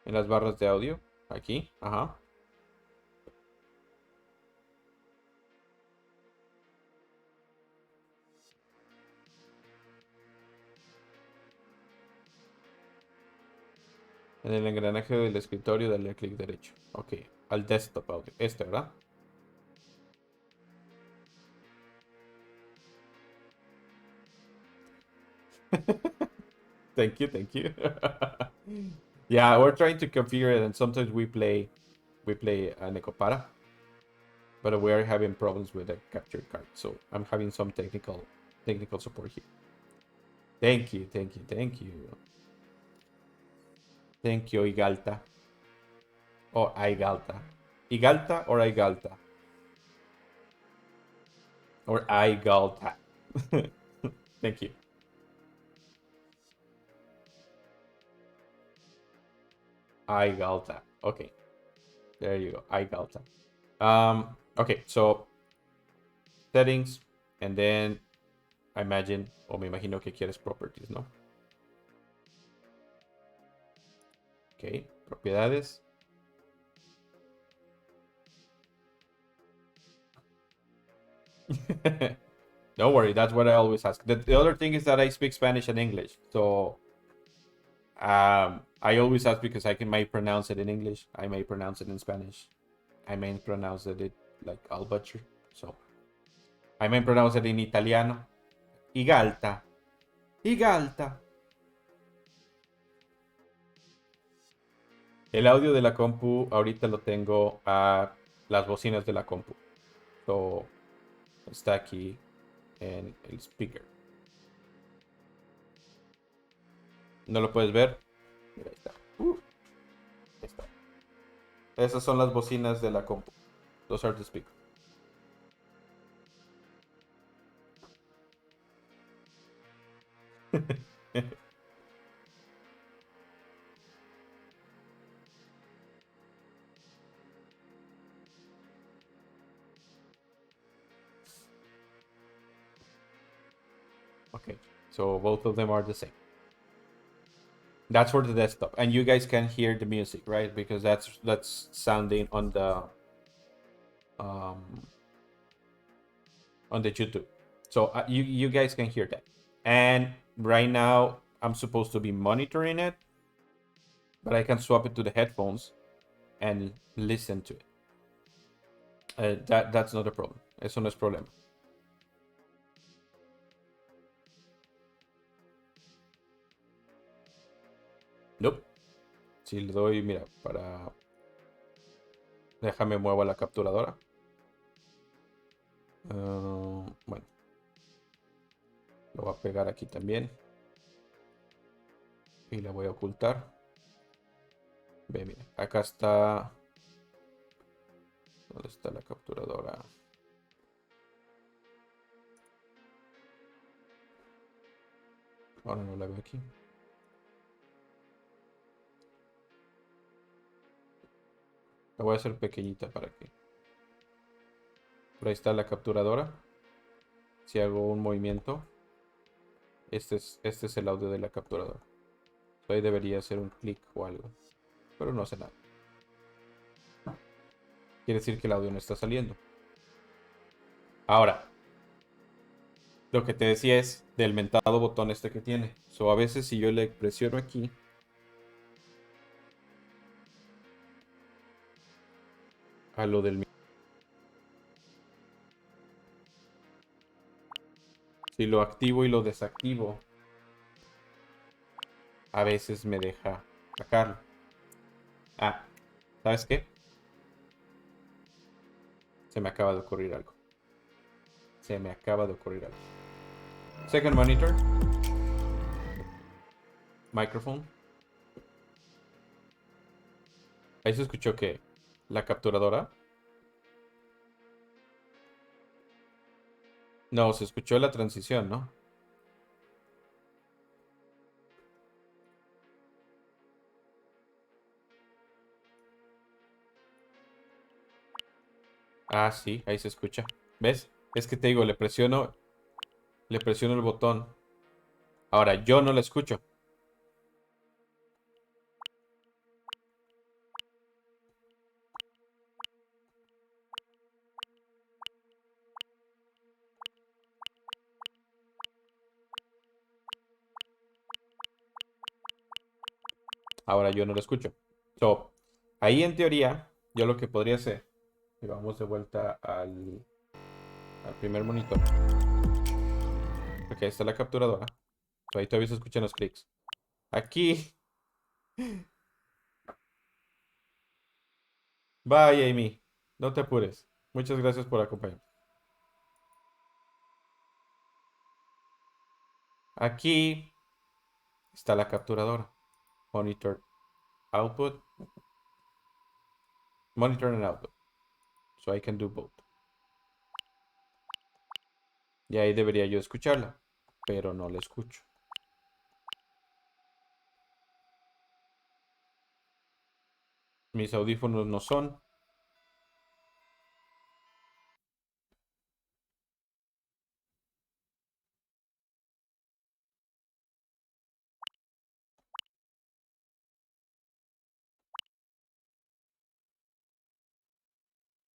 En las barras de audio. Aquí. Ajá. En el engranaje del escritorio, dale clic derecho. Ok. Al desktop audio. ¿Verdad? Thank you, thank you. Yeah, we're trying to configure it, and sometimes we play an Ecopara, but we are having problems with the capture card, so I'm having some technical support here. Thank you, thank you, thank you. Thank you, Igalta. Or Igalta. Igalta or Igalta? Or Igalta. Thank you. Igalta. Okay. There you go. Igalta. Okay, so settings, and then I imagine, o me imagino que quieres properties, ¿no? Ok, propiedades. Don't worry, that's what I always ask. The other thing is that I speak Spanish and English, so I always ask because I may pronounce it in English, I may pronounce it in Spanish, I may pronounce it like I'll butcher, so I may pronounce it in Italiano. Igalta. Igalta. El audio de la compu ahorita lo tengo a las bocinas de la compu. So, está aquí en el speaker. ¿No lo puedes ver? Mira, ahí está. Ahí está. Esas son las bocinas de la compu. Those are the speakers. Okay, so both of them are the same. That's for the desktop, and you guys can hear the music, right? Because that's sounding um, on the YouTube. So you guys can hear that. And right now I'm supposed to be monitoring it, but I can swap it to the headphones and listen to it. That's not a problem. Eso no es problema. Nope. Si le doy, mira, para... Déjame muevo la capturadora. Bueno, lo voy a pegar aquí también. Y la voy a ocultar. Ve, mira, acá está... ¿Dónde está la capturadora? Ahora no la veo aquí. La voy a hacer pequeñita para que... Por ahí está la capturadora. Si hago un movimiento, este es el audio de la capturadora. Ahí debería hacer un clic o algo. Pero no hace nada. Quiere decir que el audio no está saliendo. Ahora, lo que te decía es del mentado botón este que tiene. So, a veces si yo le presiono aquí, a lo del... Si lo activo y lo desactivo, a veces me deja sacarlo. Ah, ¿sabes qué? Se me acaba de ocurrir algo. Se me acaba de ocurrir algo. Second monitor. Microphone. Ahí se escuchó que la capturadora. No, se escuchó la transición, ¿no? Ah, sí, ahí se escucha. ¿Ves? Es que te digo, le presiono el botón. Ahora yo no la escucho. Ahora yo no la escucho. So, ahí en teoría, yo lo que podría hacer, y vamos de vuelta al primer monitor. Porque ahí está la capturadora. So, ahí todavía se escuchan los clics. Aquí. Bye, Amy. No te apures. Muchas gracias por acompañarme. Aquí está la capturadora. Monitor output. Monitor and output. So I can do both. Y ahí debería yo escucharla. Pero no la escucho. Mis audífonos no son.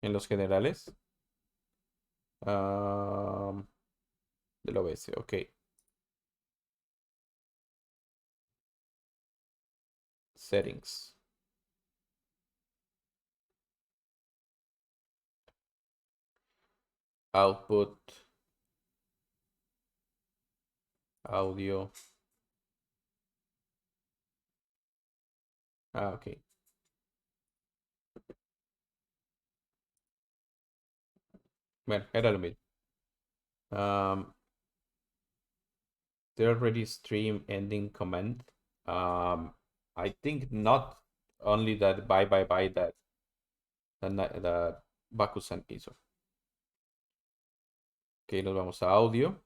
En los generales. Ah, del OBS, ok. Settings. Output. Audio. Ah, ok. Bueno, era lo mismo. There already stream ending comment. I think not only that bye that Bakusan hizo. Ok, nos vamos a audio.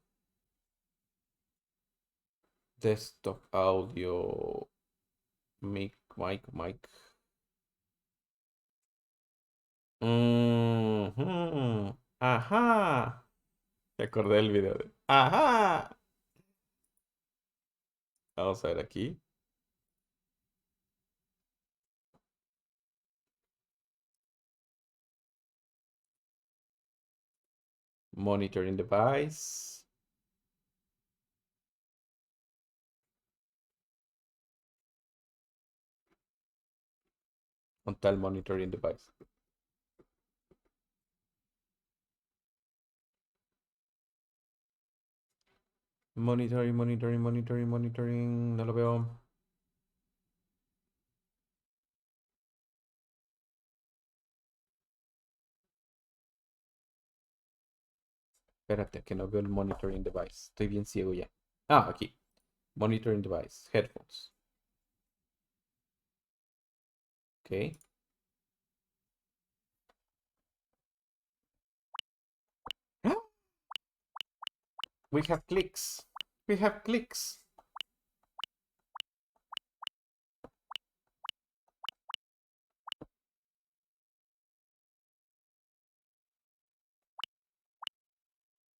Desktop audio. Mic. Ajá. Recordé el video de. Ajá. Vamos a ver aquí. Monitoring device. On tal monitoring device. Monitoring, monitoring, monitoring, monitoring. No lo veo. Espérate, que no veo el monitoring device. Estoy bien ciego ya. Ah, aquí. Monitoring device. Headphones. Ok. ¡Ah! We have clicks. We have clicks.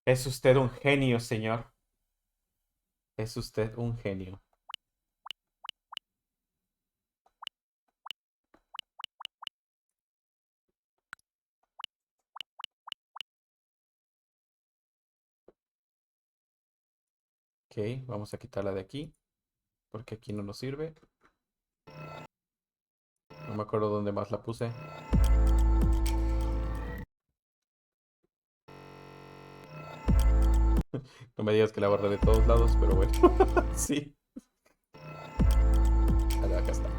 Es usted un genio, señor. Es usted un genio. Ok, vamos a quitarla de aquí. Porque aquí no nos sirve. No me acuerdo dónde más la puse. No me digas que la borré de todos lados, pero bueno. Sí. Vale, acá está.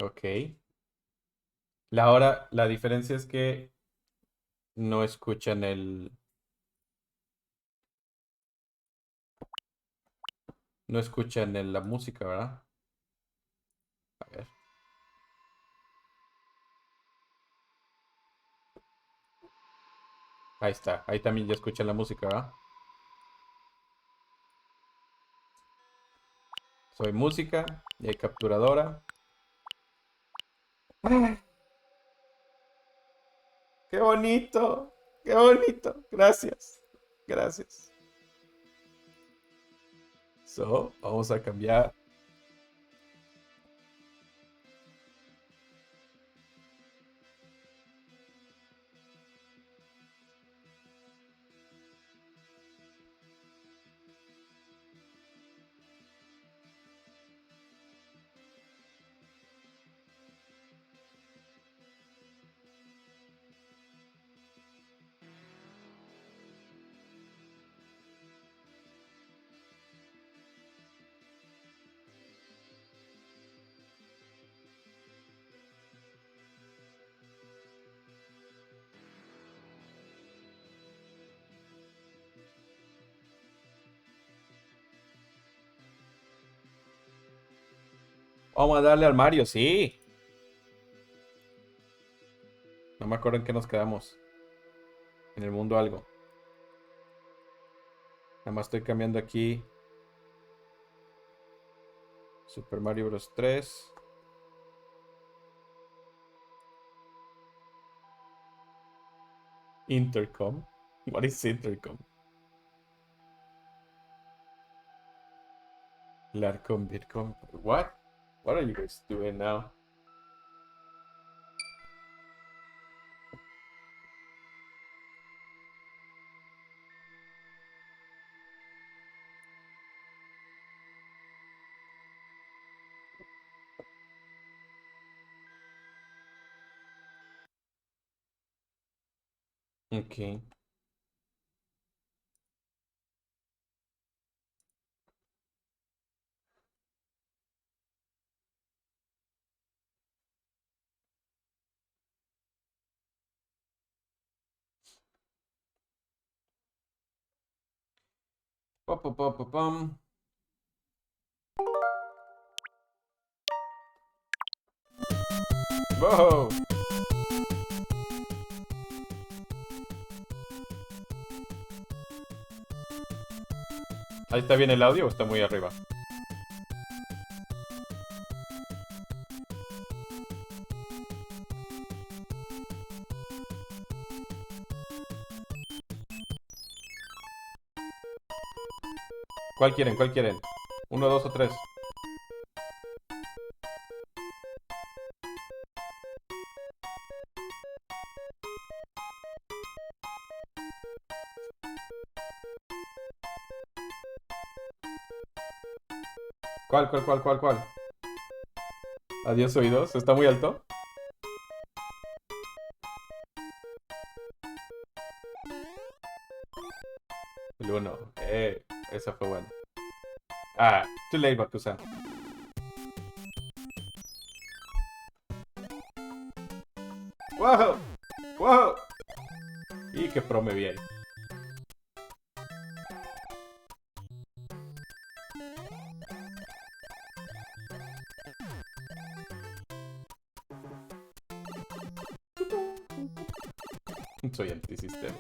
Ok. La diferencia es que no escuchan no escuchan la música, ¿verdad? A ver. Ahí está. Ahí también ya escuchan la música, ¿verdad? Soy música y hay capturadora. ¡Ah! ¡Qué bonito! ¡Qué bonito! Gracias. Gracias. So, vamos a cambiar. Vamos a darle al Mario, sí. No me acuerdo en qué nos quedamos. En el mundo algo. Nada más estoy cambiando aquí. Super Mario Bros. 3. Intercom. What is intercom? Larcom, Bitcom. What? What are you guys doing now? Ok. Pam, pam, pam, pam, pam. Wow. Ahí está bien el audio o está muy arriba. ¿Cuál quieren? ¿Cuál quieren? ¿Uno, dos o tres? ¿Cuál? Adiós, oídos. ¿Está muy alto? El 1. Esa fue buena. Ah, too late, Bakusan. ¡Wow! ¡Wow! Y que prome bien. Soy antisistema.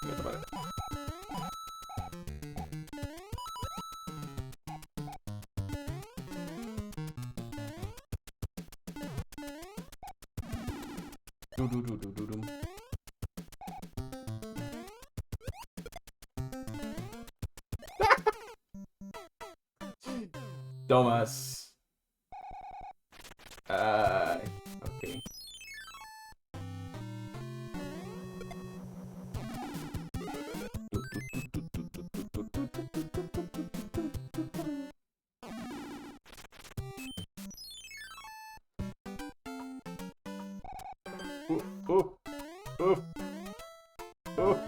Voy a tomar. Tururururum. Tomas. Ay, ok. Uh, uh, uh, uh.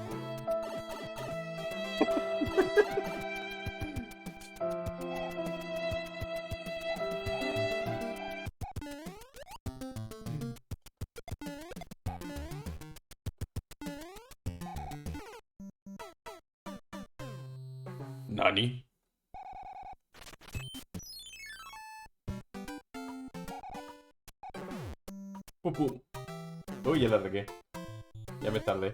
¿Nani? Pum. Uy, ya la regué. Ya me tardé.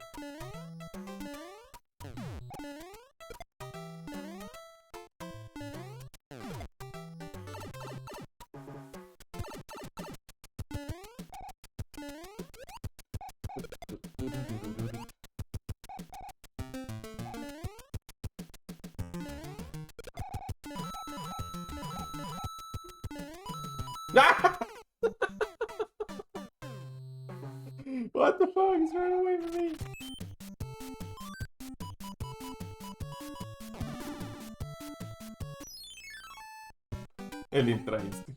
What the fuck? He's running away from me. El intraíste.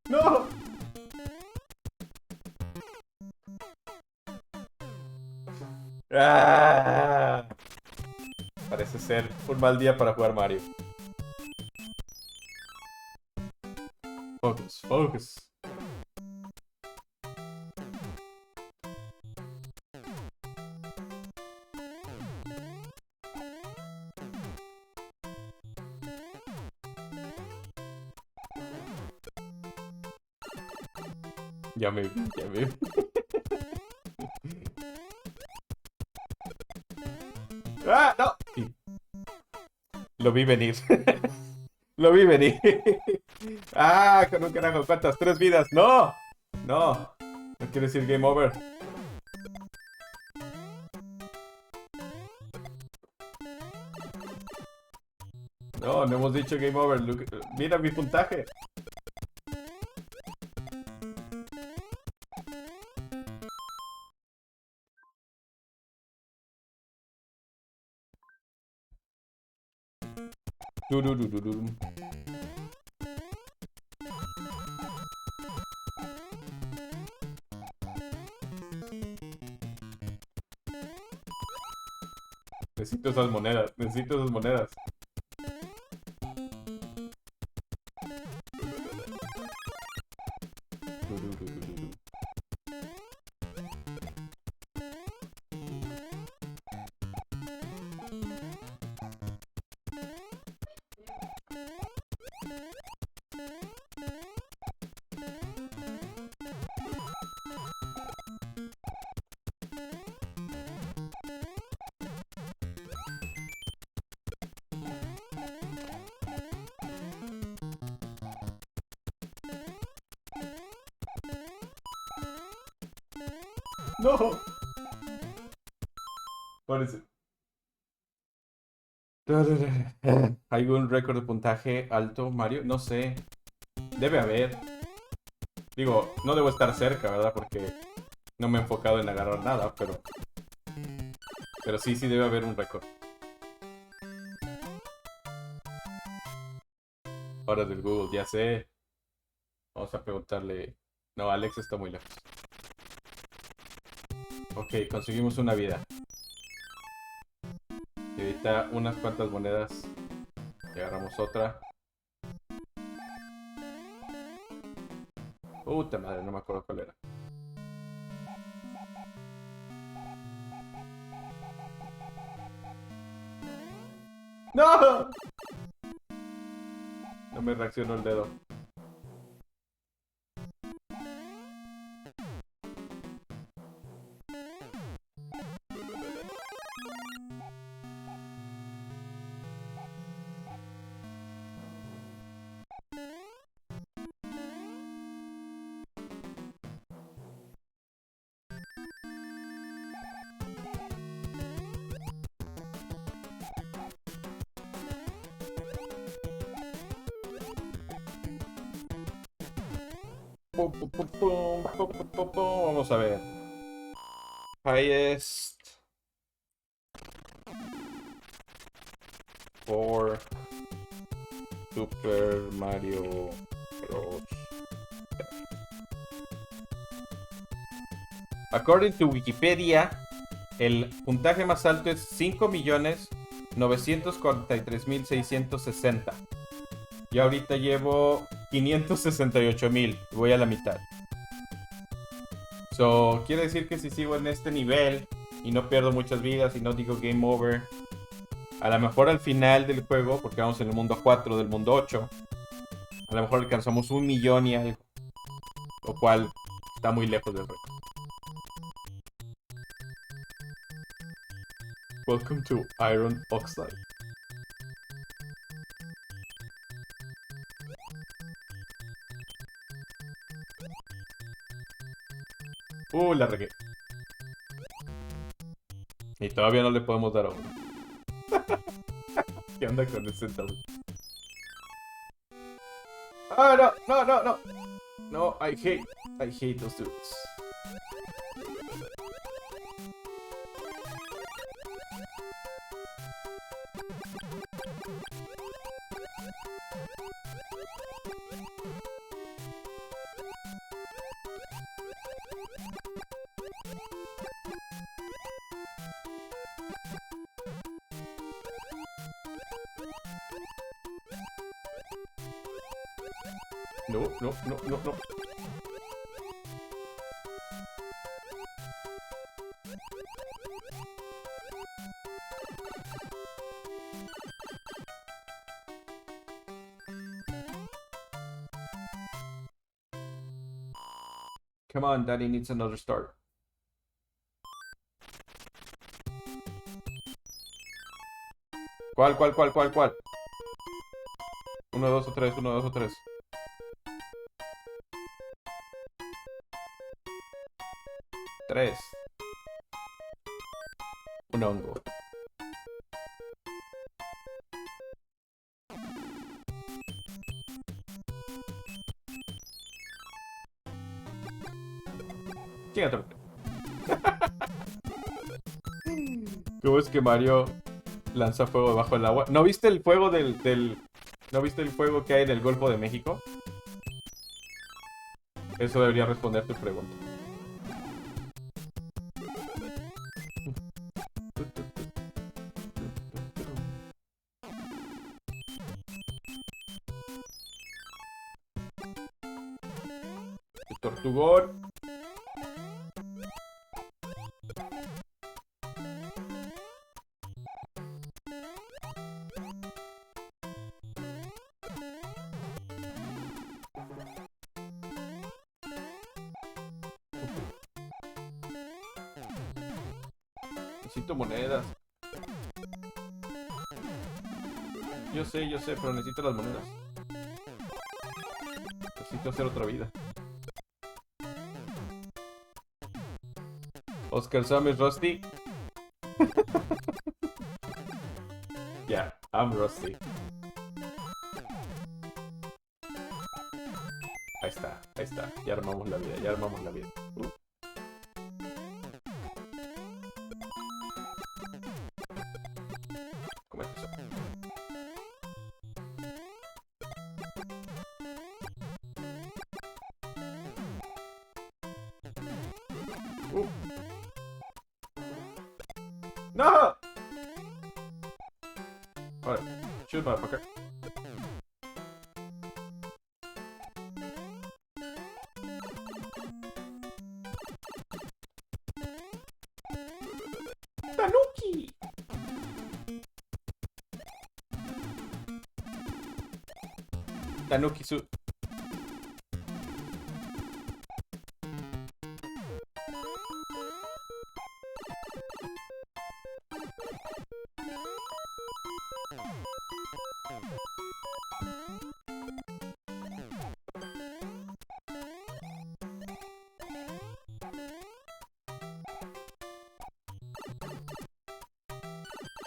¡No! Ah, parece ser un mal día para jugar Mario. Focus. Ya me vi. ¡Ah, no! Sí. Lo vi venir. Lo vi venir. ¡Ah, con un carajo! ¿Cuántas? ¡3 vidas! ¡No! No. No quiere decir game over. No, no hemos dicho game over. Mira mi puntaje. Tururururum. Necesito esas monedas. Necesito esas monedas. Tururururum. No. Parece. ¿Hay un récord de puntaje alto, Mario? No sé. Debe haber. Digo, no debo estar cerca, ¿verdad? Porque no me he enfocado en agarrar nada, pero sí, sí debe haber un récord. Ahora del Google, ya sé. Vamos a preguntarle. No, Alex está muy lejos. Ok, conseguimos una vida. Y ahorita unas cuantas monedas. Y agarramos otra. Puta madre, no me acuerdo cuál era. ¡No! No me reaccionó el dedo. Pum, pum, pum, pum, pum, pum, pum, pum. Vamos a ver. Highest for Super Mario Bros. According to Wikipedia, el puntaje más alto es 5.943.660. Y ahorita llevo 568.000. Voy a la mitad. So, quiere decir que si sigo en este nivel y no pierdo muchas vidas y no digo game over, a lo mejor al final del juego, porque vamos en el mundo 4 del mundo 8, a lo mejor alcanzamos 1.000.000 y algo. Lo cual está muy lejos del récord. Welcome to Iron Oxide. La regué. Y todavía no le podemos dar a uno. ¿Qué onda con el centavo? Ah, no, no, no, no. No, I hate those dudes. No, no, no, no, no. Come on, Daddy needs another start. ¿Cuál? 1, 2 o 3, 1, 2 o 3. Tres. Un hongo. Chíngate. ¿Cómo es que Mario lanza fuego debajo del agua? ¿No viste el fuego ¿No viste el fuego que hay en el Golfo de México? Eso debería responder tu pregunta. El tortugón. Necesito monedas. Yo sé, pero necesito las monedas. Necesito hacer otra vida. Oscar Sam is Rusty. Yeah, I'm Rusty. Ahí está, ahí está. Ya armamos la vida, ya armamos la vida. ¿Cómo es eso? No! Alright, shoot, motherfucker. Tanuki! Tanuki su.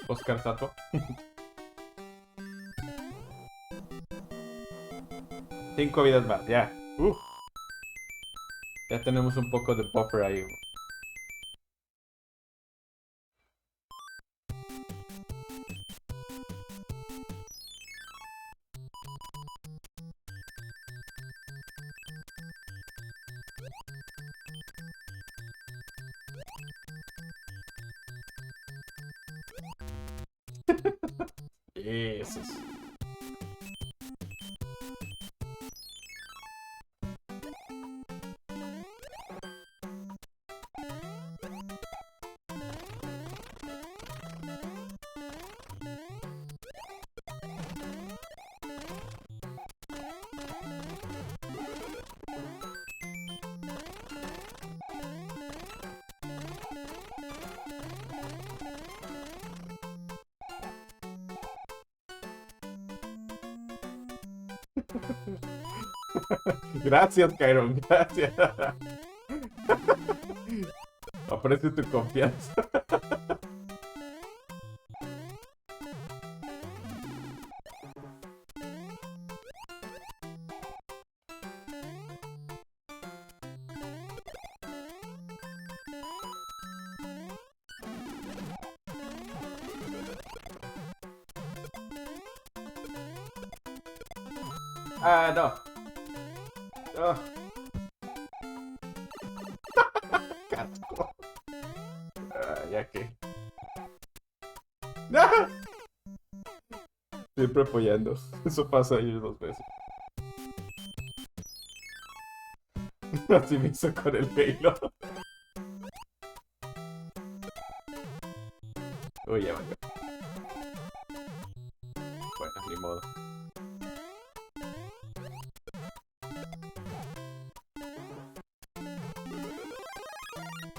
Oscar Sato. 5 vidas más, ya. Ya tenemos un poco de buffer ahí. Eso es. Gracias, Kyron, gracias. Aprecio tu confianza. Ah, no. Oh. Casco. Ya que. ¡No! Siempre apoyando. Eso pasa ahí 2 veces. Así me hizo con el Halo. Uy, ya valió. Bueno, ni modo.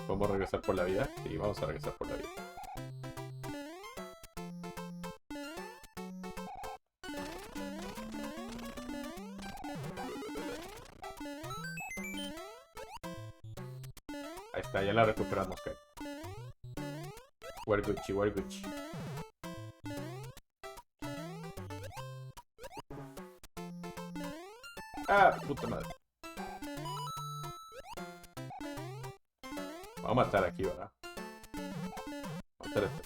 ¿Vamos a regresar por la vida? Sí, vamos a regresar por la vida. Ahí está, ya la recuperamos, Kai. We're Gucci, we're Gucci. Ah, puta madre. Vamos a matar aquí, ¿verdad? Vamos a matar este.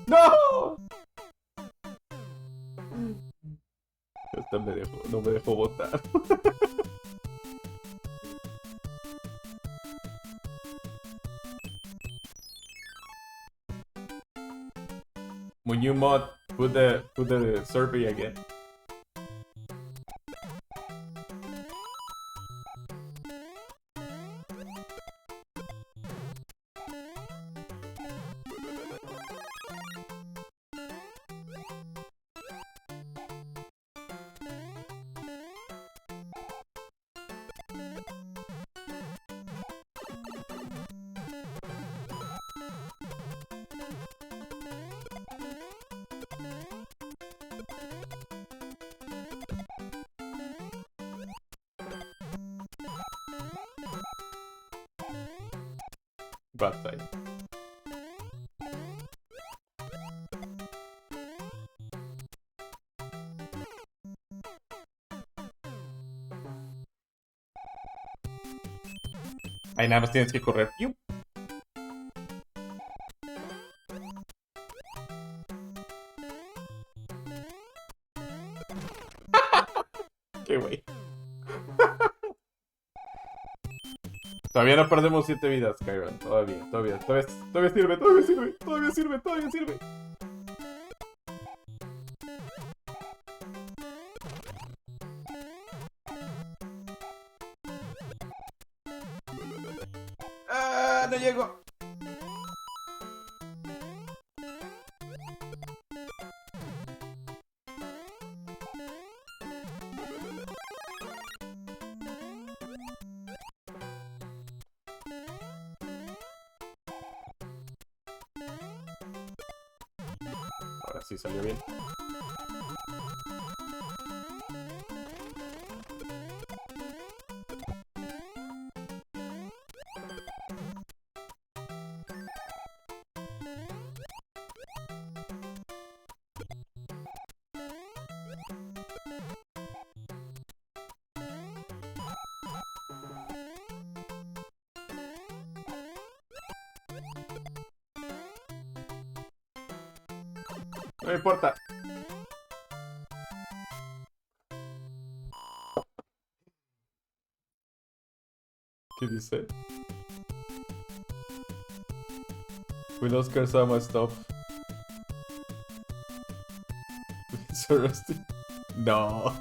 ¡No! Esta no me dejó votar. When you mod, put the survey again. Bad side. Ahí nada más tienes que correr. ¡Yup! ¡Qué güey! Todavía no perdemos 7 vidas, Kyron. Todavía sirve, todavía sirve. ¡Ah! No llego. Ahora sí salió bien. No me importa. ¿Qué dice? Will 0scarsama stop? So rusty. No.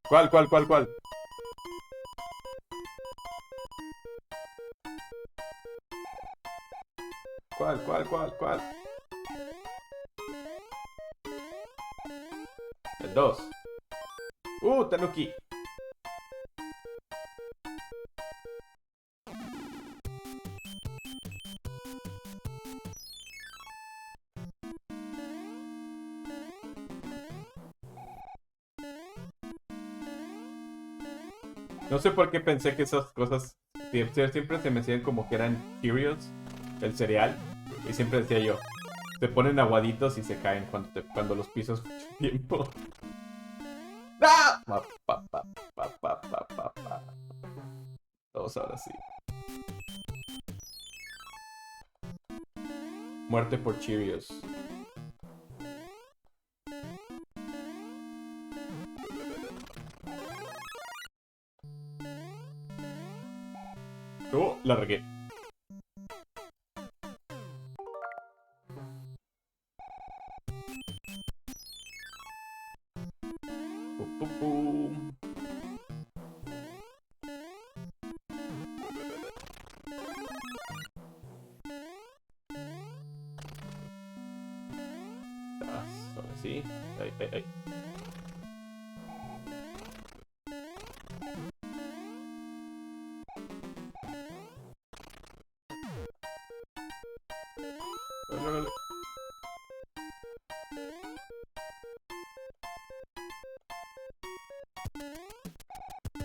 ¿Cuál? ¿Cuál? El 2. Tanuki. No sé por qué pensé que esas cosas siempre se me hacían como que eran Cheerios, el cereal. Y siempre decía yo, se ponen aguaditos y se caen cuando los pisas mucho tiempo. ¡Ah! Todos ahora sí. Muerte por Cheerios. La regué. Pum. Ahora sí. Ay. Órale.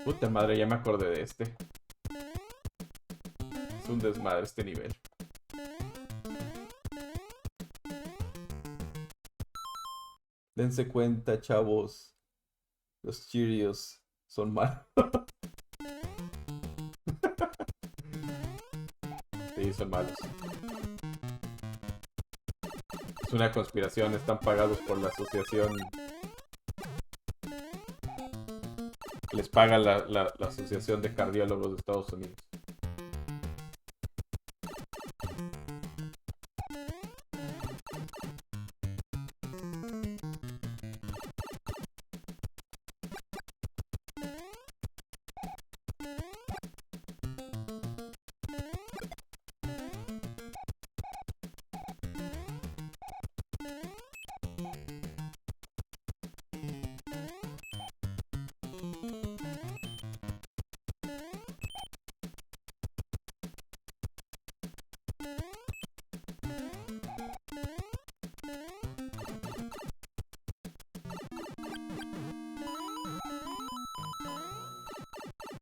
Puta madre, ya me acordé de este. Es un desmadre este nivel. Dense cuenta, chavos. Los Cheerios son malos. Sí, son malos. Es una conspiración, están pagados por la asociación. Les paga la Asociación de Cardiólogos de Estados Unidos.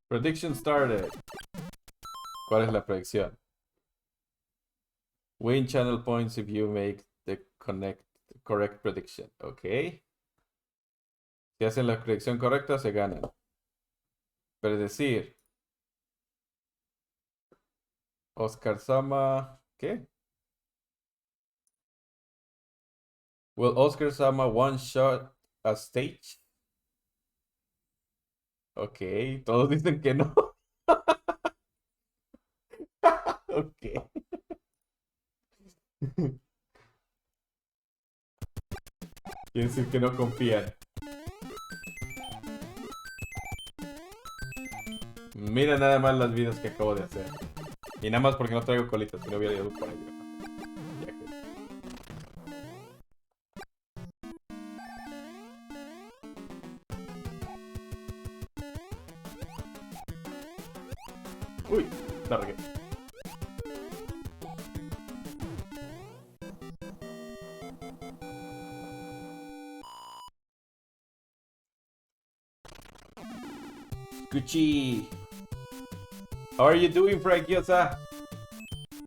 Prediction started. ¿Cuál es la predicción? Win channel points if you make the correct prediction. Ok. Si hacen la predicción correcta, se ganan. Predecir. Oscar-sama. ¿Qué? Will Oscar-sama one shot a stage? Ok, todos dicen que no. Ok. Quiere decir que no confían. Mira nada más las vidas que acabo de hacer. Y nada más porque no traigo colitas, si no hubiera ido por ahí. Ya que... Uy, la regué. Gucci. How are you doing, Frank Yosa?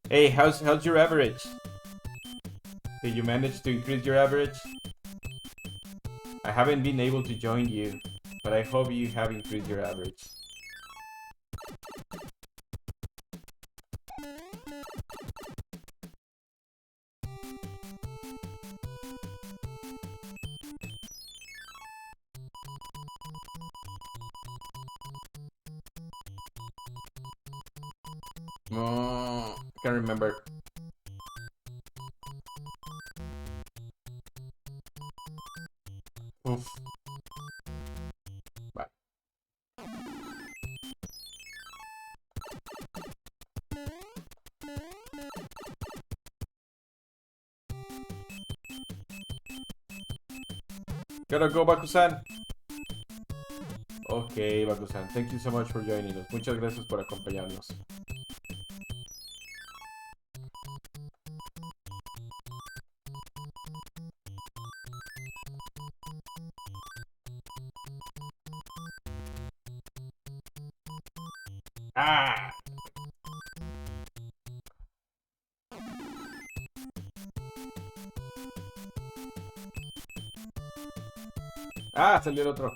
Hey, how's your average? Did you manage to increase your average? I haven't been able to join you, but I hope you have increased your average. Oh, can't remember. Oof. Bye. Gotta go, Bakusan. Ok, Bakusan. Thank you so much for joining us. Muchas gracias por acompañarnos. Ah. Ah, salió el otro.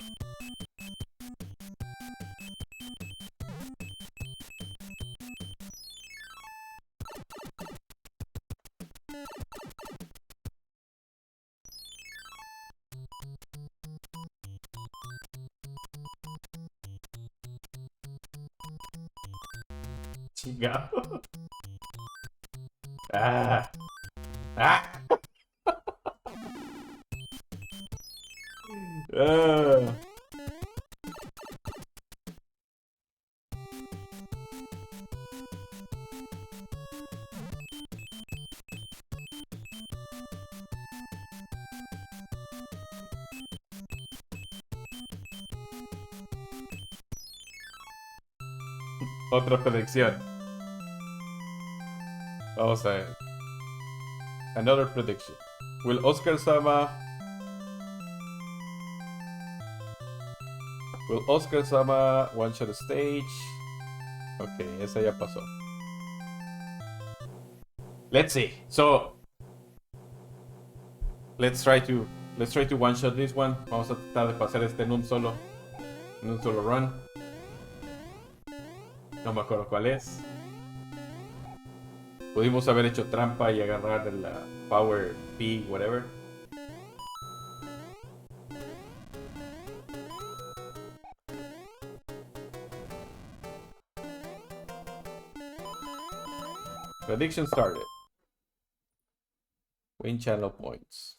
Chingado. Ah. Ah. Ah. Otra predicción. Vamos a ver. Another prediction. Will Oscar-sama one shot stage? Ok, esa ya pasó. Let's see. So let's try to one shot this one. Vamos a tratar de pasar este en un solo run. No me acuerdo cuál es. Pudimos haber hecho trampa y agarrar la Power P, whatever. Prediction started. Win channel points.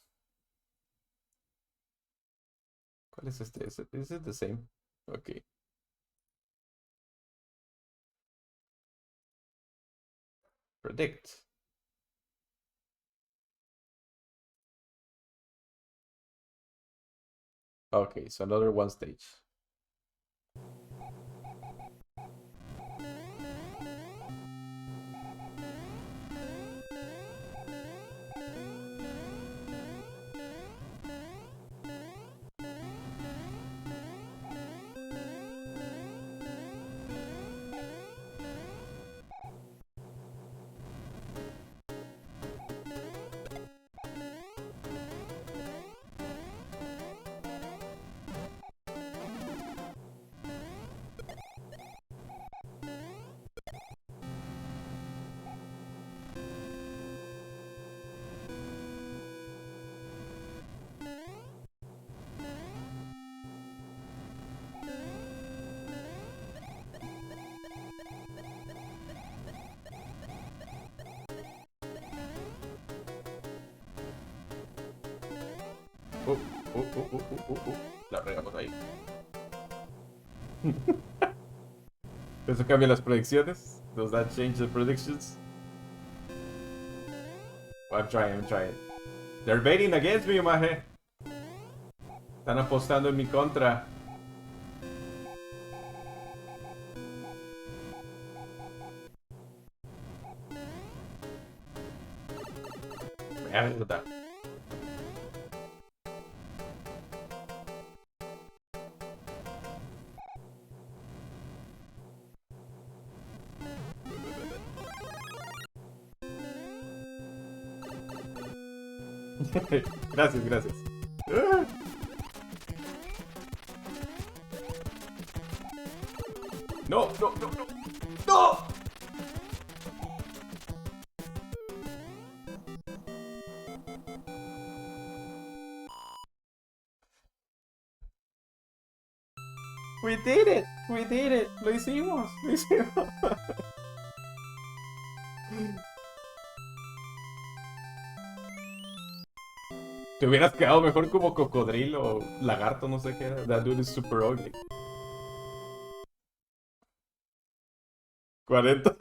¿Cuál es este? Is it the same? Okay. Predict. Okay, so another one stage. La regamos ahí. ¿Eso cambia las predicciones? Does that change the predictions? I'm trying. They're betting against me, maje. Están apostando en mi contra. Mierda. Gracias. No. ¡No! We did it. Lo hicimos. Te hubieras quedado mejor como cocodrilo o lagarto, no sé qué era. That dude is super ugly. 40.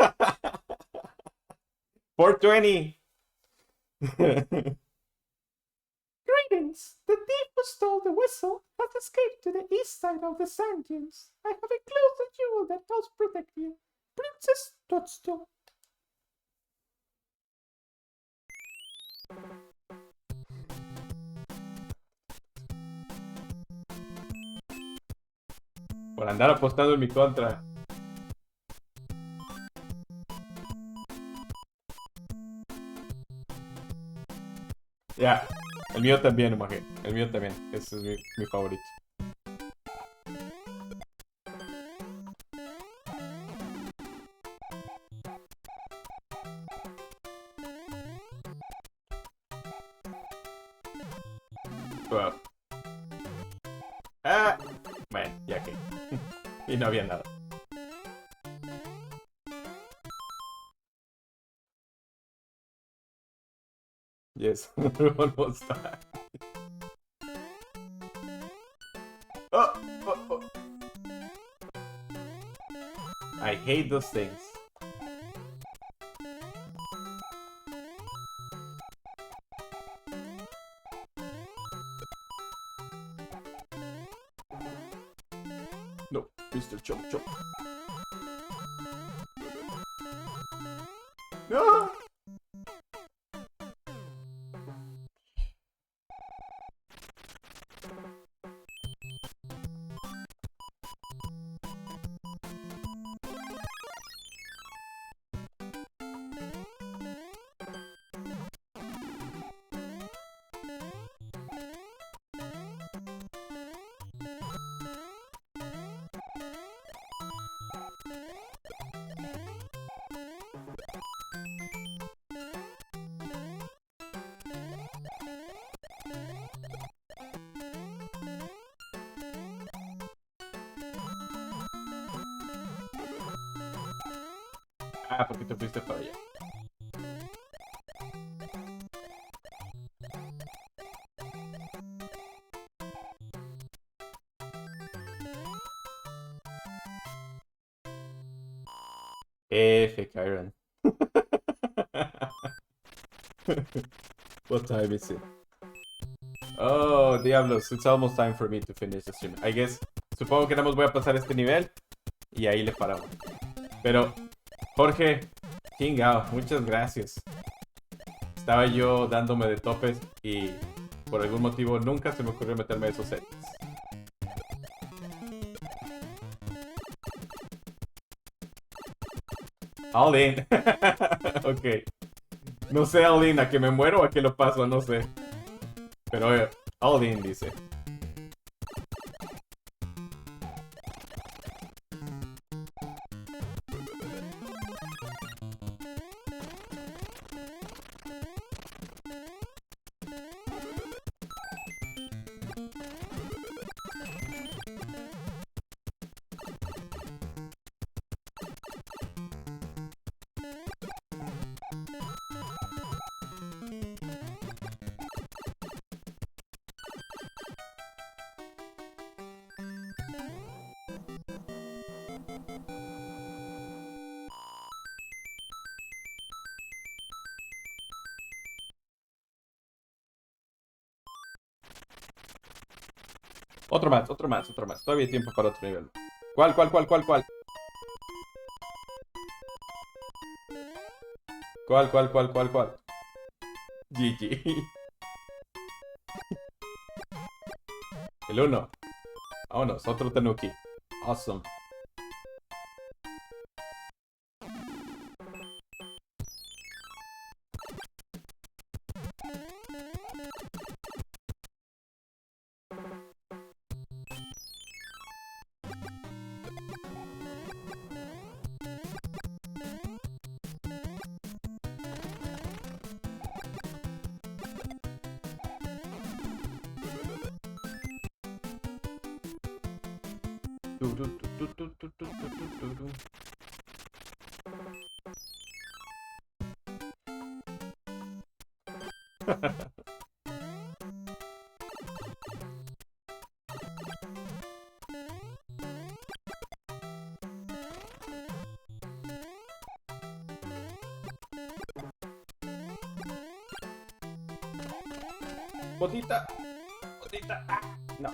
420. Greetings! The thief who stole the whistle has escaped to the east side of the sand dunes. I have enclosed a jewel that does protect you. Princess Toadstool. Por andar apostando en mi contra. Ya, el mío también, imagínate. El mío también. Ese es mi favorito. Wow. Ah, bueno, ya que. Y no había nada. Yes, almost died. Oh. I hate those things. No, Mr. Chop. No! Ah, porque te fuiste para allá. F, Kyron. What time is it? Oh, diablos, it's almost time for me to finish the stream. I guess, supongo que nada más voy a pasar este nivel y ahí le paramos. Pero, Jorge, chingao, muchas gracias. Estaba yo dándome de topes y por algún motivo nunca se me ocurrió meterme esos settings. All in. Ok. No sé all in, a que me muero o a que lo paso, no sé. Pero all in dice. Otro más, otro más, otro más. Todavía hay tiempo para otro nivel. ¿Cuál, cuál, cuál, cuál, cuál? ¿Cuál, cuál, cuál, cuál, cuál? GG. El uno. Vámonos, otro Tanuki. Awesome. Tu, tu, tu, tu, tu, tu, tu, tu, tu, tu. Botita. Botita. Ah, no.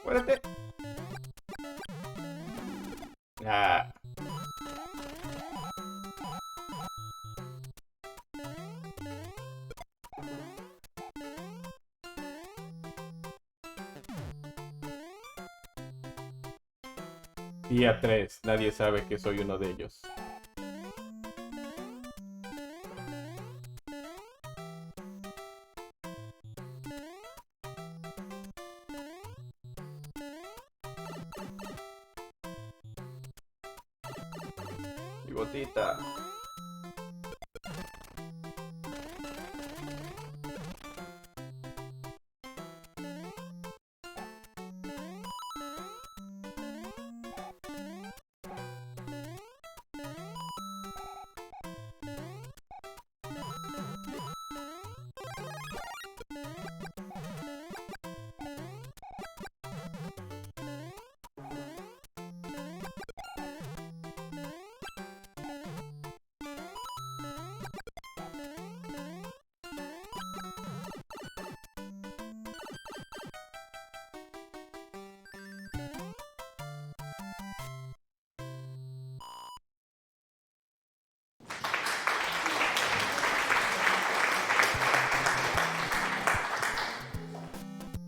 Muérete. Ah. Día 3. Nadie sabe que soy uno de ellos. Mi botita.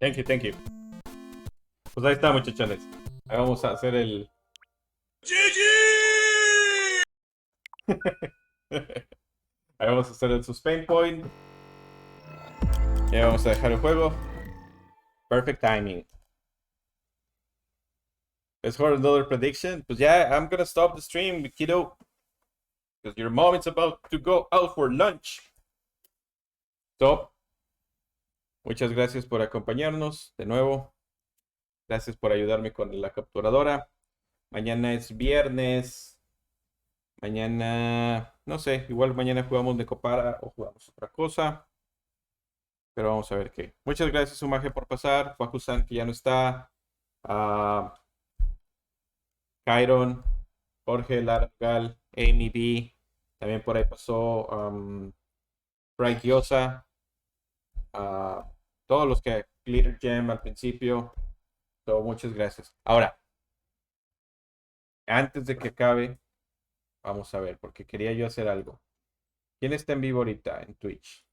Thank you, thank you. Pues ahí está, muchachones. Ahí vamos a hacer el. Ahí vamos a hacer el sustain point. Ya vamos a dejar el juego. Perfect timing. Let's hold another prediction. Pues ya, I'm gonna stop the stream, kiddo. Because your mom is about to go out for lunch. Stop. Muchas gracias por acompañarnos de nuevo. Gracias por ayudarme con la capturadora. Mañana es viernes. Mañana, no sé, igual mañana jugamos de Copara o jugamos otra cosa. Pero vamos a ver qué. Muchas gracias, Sumaje, por pasar. Fakusan, que ya no está. Kyron, Jorge, Largal, Amy B. También por ahí pasó Frank Yosa. Todos los que Glitter Gem al principio. Muchas gracias. Ahora, antes de que acabe, vamos a ver, porque quería yo hacer algo. ¿Quién está en vivo ahorita en Twitch?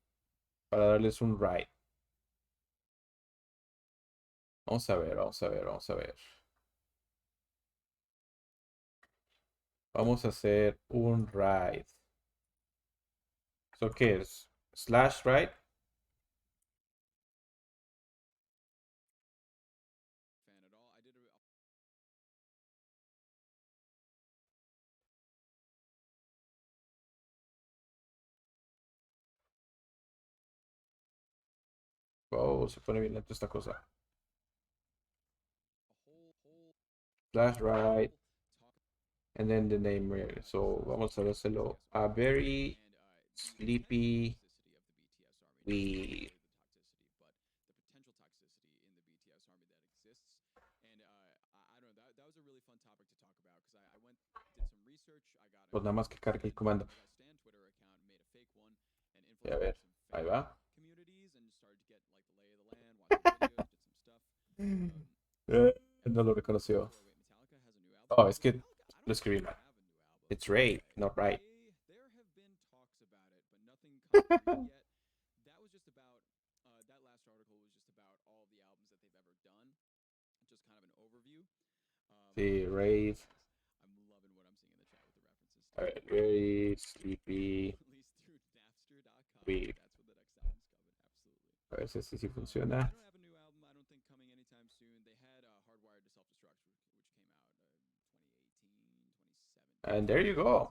Para darles un ride. Vamos a ver, vamos a ver, vamos a ver. Vamos a hacer un ride. ¿Eso qué es? ¿Slash ride? Oh, se pone bien lento esta cosa. Slash ride. And then the name rare. So vamos a hacerlo a very sleepy we. was a really fun topic to talk about because I went did some research. I got Pues nada más que cargue el comando. got a Stan Twitter account, made a fake one, and Y a infiltrated ver, some ahí fan va. communities and started to get like the lay of the land, watch some videos, did some stuff. No lo reconoció. Wait, Metallica has a new album. Oh, es que Metallica, I lo don't escribí think they mal. have a new album. It's Ray, Okay. not right. There have been talks about it, but nothing concrete yet. That was just about that last article was just about all the albums that they've ever done, just kind of an overview. Sí, Ray. I'm loving what I'm seeing in the chat with the references. A ver, very sleepy. Released through Napster.com. Weird. That's what the next album's coming. Absolutely. A ver si así sí They funciona. don't have a new album. I don't think coming anytime soon. They had Hardwired to Self-Destruct, which came out 2018, 2017. And there you go.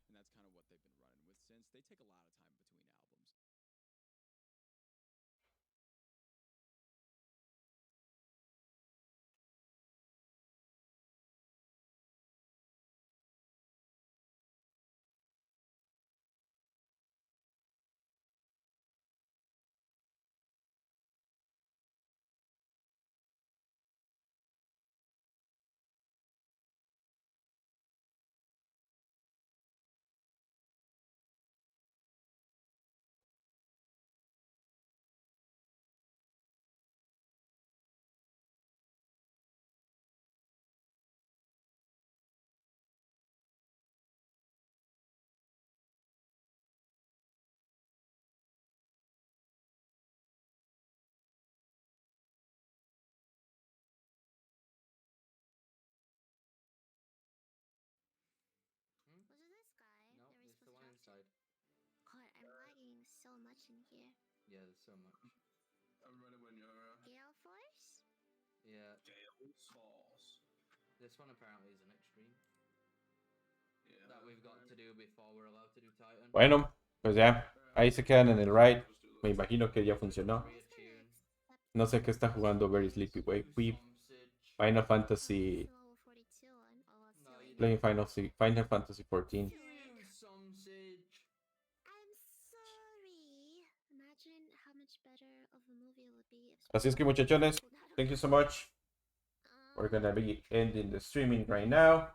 And that's kind of what they've been running with since. They take a lot of time between albums. Was it this guy? No, that we're it's the supposed one to talk to? inside. God, I'm lagging so much in here. Yeah, there's so much. I'm ready when you're. Gale Force? Yeah, Gale Force. this one apparently is an extreme Yeah. that we've got to do before we're allowed to do Titan. Bueno, pues ya. Ahí se quedan en el ride. Me imagino que ya funcionó. Reattune. No sé qué está jugando Very Sleepy Way. Final Fantasy. Level 42 on No, you Playing Final Fantasy 14. You sausage. I'm sorry. Imagine how much better of a movie it would be if Así es que muchachones, thank you so much. We're gonna be ending the streaming right now.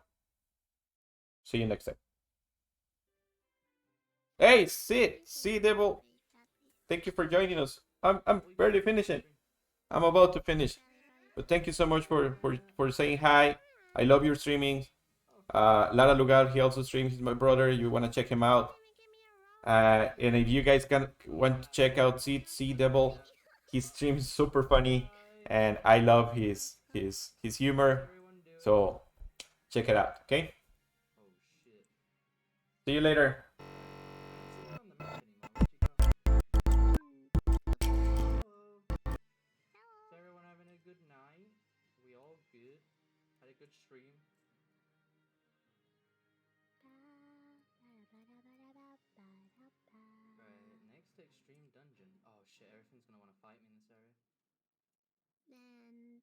See you next time. Hey, see Devil. Thank you for joining us. I'm barely finishing. I'm about to finish. But thank you so much for saying hi. I love your streaming. Lara Lugar, he also streams. He's my brother. You wanna check him out. And if you guys want to check out See Devil, his streams super funny, and I love his humor. So check it out, okay? Oh shit. See you later. Is everyone having a good night? We all good? Had a good stream? Right, next extreme dungeon. Oh shit, everything's gonna want to fight me in this area. Then